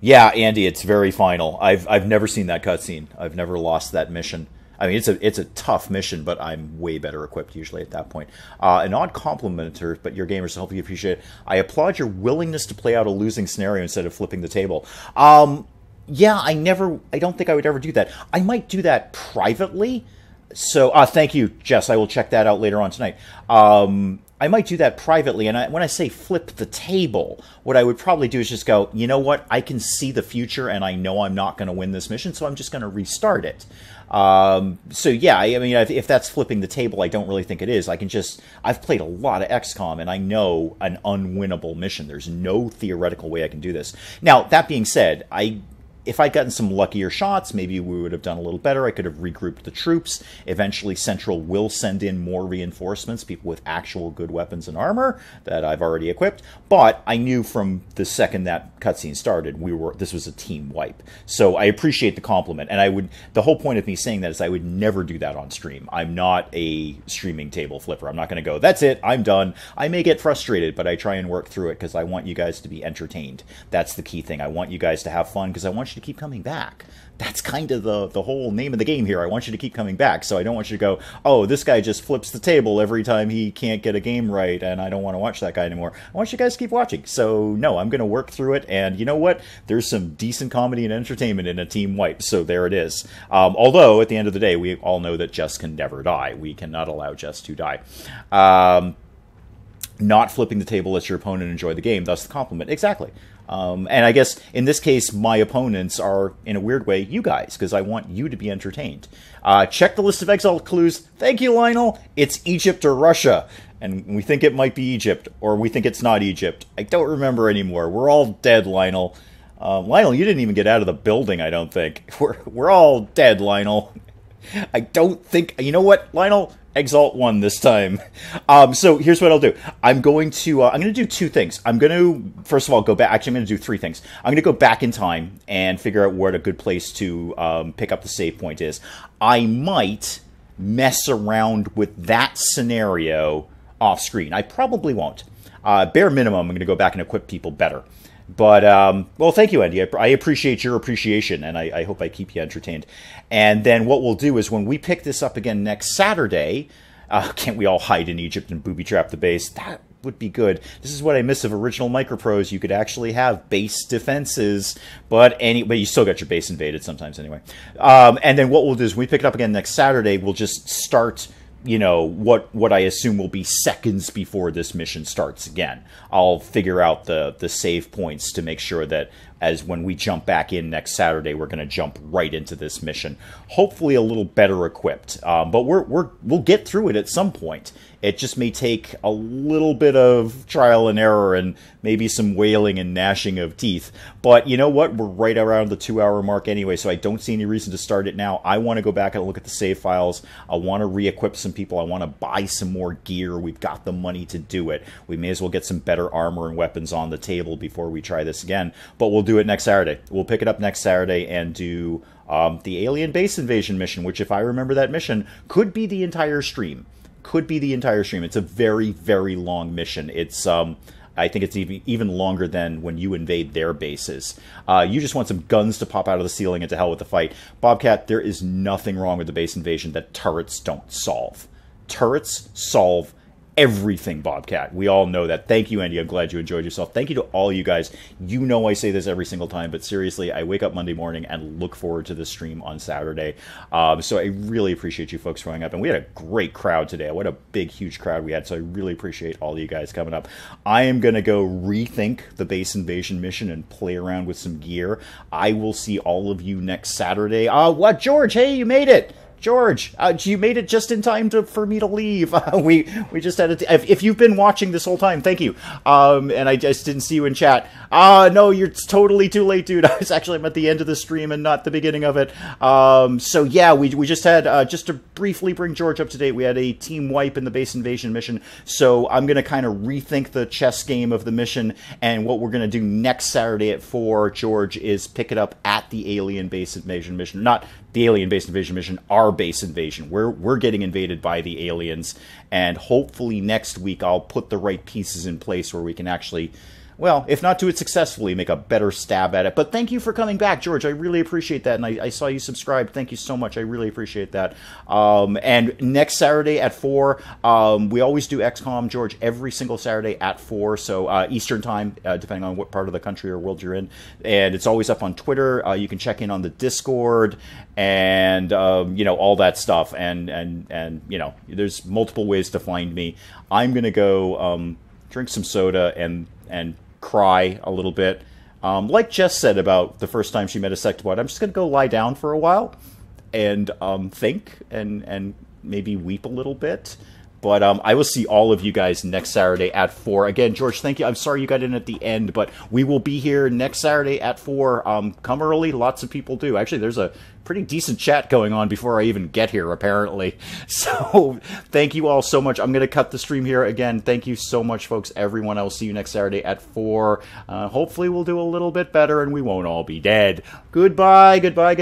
yeah, Andy, it's very final. I've never seen that cutscene. I've never lost that mission. I mean, it's a tough mission, but I'm way better equipped usually at that point. An odd complimenter, but your gamers help you appreciate it. I applaud your willingness to play out a losing scenario instead of flipping the table. Yeah, I don't think I would ever do that. I might do that privately. So, thank you, Jess. I will check that out later on tonight. I might do that privately, and when I say flip the table, what I would probably do is just go, you know what, I can see the future, and I know I'm not going to win this mission, so I'm just going to restart it. So yeah, I mean, if that's flipping the table, I don't really think it is. I've played a lot of XCOM, and I know an unwinnable mission. There's no theoretical way I can do this. Now, that being said, if I'd gotten some luckier shots, maybe we would have done a little better. I could have regrouped the troops. Eventually, Central will send in more reinforcements, people with actual good weapons and armor that I've already equipped. But I knew from the second that cutscene started, this was a team wipe. So I appreciate the compliment. And the whole point of me saying that is I would never do that on stream. I'm not a streaming table flipper. I'm not going to go, that's it, I'm done. I may get frustrated, but I try and work through it because I want you guys to be entertained. That's the key thing. I want you guys to have fun because I want you to keep coming back. That's kind of the whole name of the game here. I want you to keep coming back, so I don't want you to go, oh, this guy just flips the table every time he can't get a game right, and I don't want to watch that guy anymore. I want you guys to keep watching. So, no, I'm going to work through it, and you know what? There's some decent comedy and entertainment in a team wipe, so there it is. Although, at the end of the day, we all know that Jess can never die. We cannot allow Jess to die. Not flipping the table lets your opponent enjoy the game, thus the compliment. Exactly. And I guess, in this case, my opponents are, in a weird way, you guys, because I want you to be entertained. Check the list of Exalt clues. Thank you, Lionel. It's Egypt or Russia. And we think it might be Egypt, or we think it's not Egypt. I don't remember anymore. We're all dead, Lionel. Lionel, you didn't even get out of the building, I don't think. We're all dead, Lionel. I don't think... You know what, Lionel? Exalt 1 this time. So here's what I'll do. I'm going to do two things. I'm going to, first of all, go back. Actually, I'm going to do three things. I'm going to go back in time and figure out where a good place to pick up the save point is. I might mess around with that scenario off screen. I probably won't. Bare minimum, I'm going to go back and equip people better. But, well, thank you, Andy. I appreciate your appreciation, and I hope I keep you entertained. And then what we'll do is when we pick this up again next Saturday, can't we all hide in Egypt and booby-trap the base? That would be good. This is what I miss of original Micropros. You could actually have base defenses, but you still got your base invaded sometimes anyway. And then what we'll do is when we pick it up again next Saturday, we'll just start... you know, what I assume will be seconds before this mission starts again. I'll figure out the save points to make sure that as when we jump back in next Saturday, we're going to jump right into this mission. Hopefully a little better equipped. But we'll get through it at some point. It just may take a little bit of trial and error and maybe some wailing and gnashing of teeth. But you know what? We're right around the 2-hour mark anyway, so I don't see any reason to start it now. I want to go back and look at the save files. I want to re-equip some people. I want to buy some more gear. We've got the money to do it. We may as well get some better armor and weapons on the table before we try this again. But we'll do it next Saturday. We'll pick it up next Saturday and do the alien base invasion mission, which, if I remember that mission, could be the entire stream. Could be the entire stream. It's a very, very long mission. It's I think it's even longer than when you invade their bases. You just want some guns to pop out of the ceiling and to hell with the fight. Bobcat, there is nothing wrong with the base invasion that turrets don't solve. Turrets solve everything, Bobcat. We all know that. Thank you, Andy. I'm glad you enjoyed yourself. Thank you to all you guys. You know I say this every single time, but seriously, I wake up Monday morning and look forward to this stream on Saturday. So I really appreciate you folks showing up. And we had a great crowd today. What a big, huge crowd we had. So I really appreciate all you guys coming up. I am going to go rethink the base invasion mission and play around with some gear. I will see all of you next Saturday. What, George? Hey, you made it. George, you made it just in time for me to leave. We just had if you've been watching this whole time, thank you. And I just didn't see you in chat. No, you're totally too late, dude. I'm at the end of the stream and not the beginning of it. So yeah, we just had, just to briefly bring George up to date, we had a team wipe in the base invasion mission. So I'm going to kind of rethink the chess game of the mission. And what we're going to do next Saturday at 4, George, is pick it up at the alien base invasion mission. Not the alien base invasion mission, our base invasion. We're getting invaded by the aliens, and hopefully next week I'll put the right pieces in place where we can actually, well, if not do it successfully, make a better stab at it. But thank you for coming back, George. I really appreciate that, and I saw you subscribed. Thank you so much. I really appreciate that. And next Saturday at 4, we always do XCOM, George, every single Saturday at 4, so Eastern time, depending on what part of the country or world you're in. And it's always up on Twitter. You can check in on the Discord and, you know, all that stuff. And you know, there's multiple ways to find me. I'm going to go drink some soda and cry a little bit. Like Jess said about the first time she met a Sectobot, I'm just going to go lie down for a while and think and maybe weep a little bit. But I will see all of you guys next Saturday at 4. Again, George, thank you. I'm sorry you got in at the end, but we will be here next Saturday at 4. Come early. Lots of people do. Actually, there's a pretty decent chat going on before I even get here, apparently. So thank you all so much. I'm going to cut the stream here. Again, thank you so much, folks. Everyone, I will see you next Saturday at 4. Hopefully we'll do a little bit better and we won't all be dead. Goodbye, goodbye, goodbye.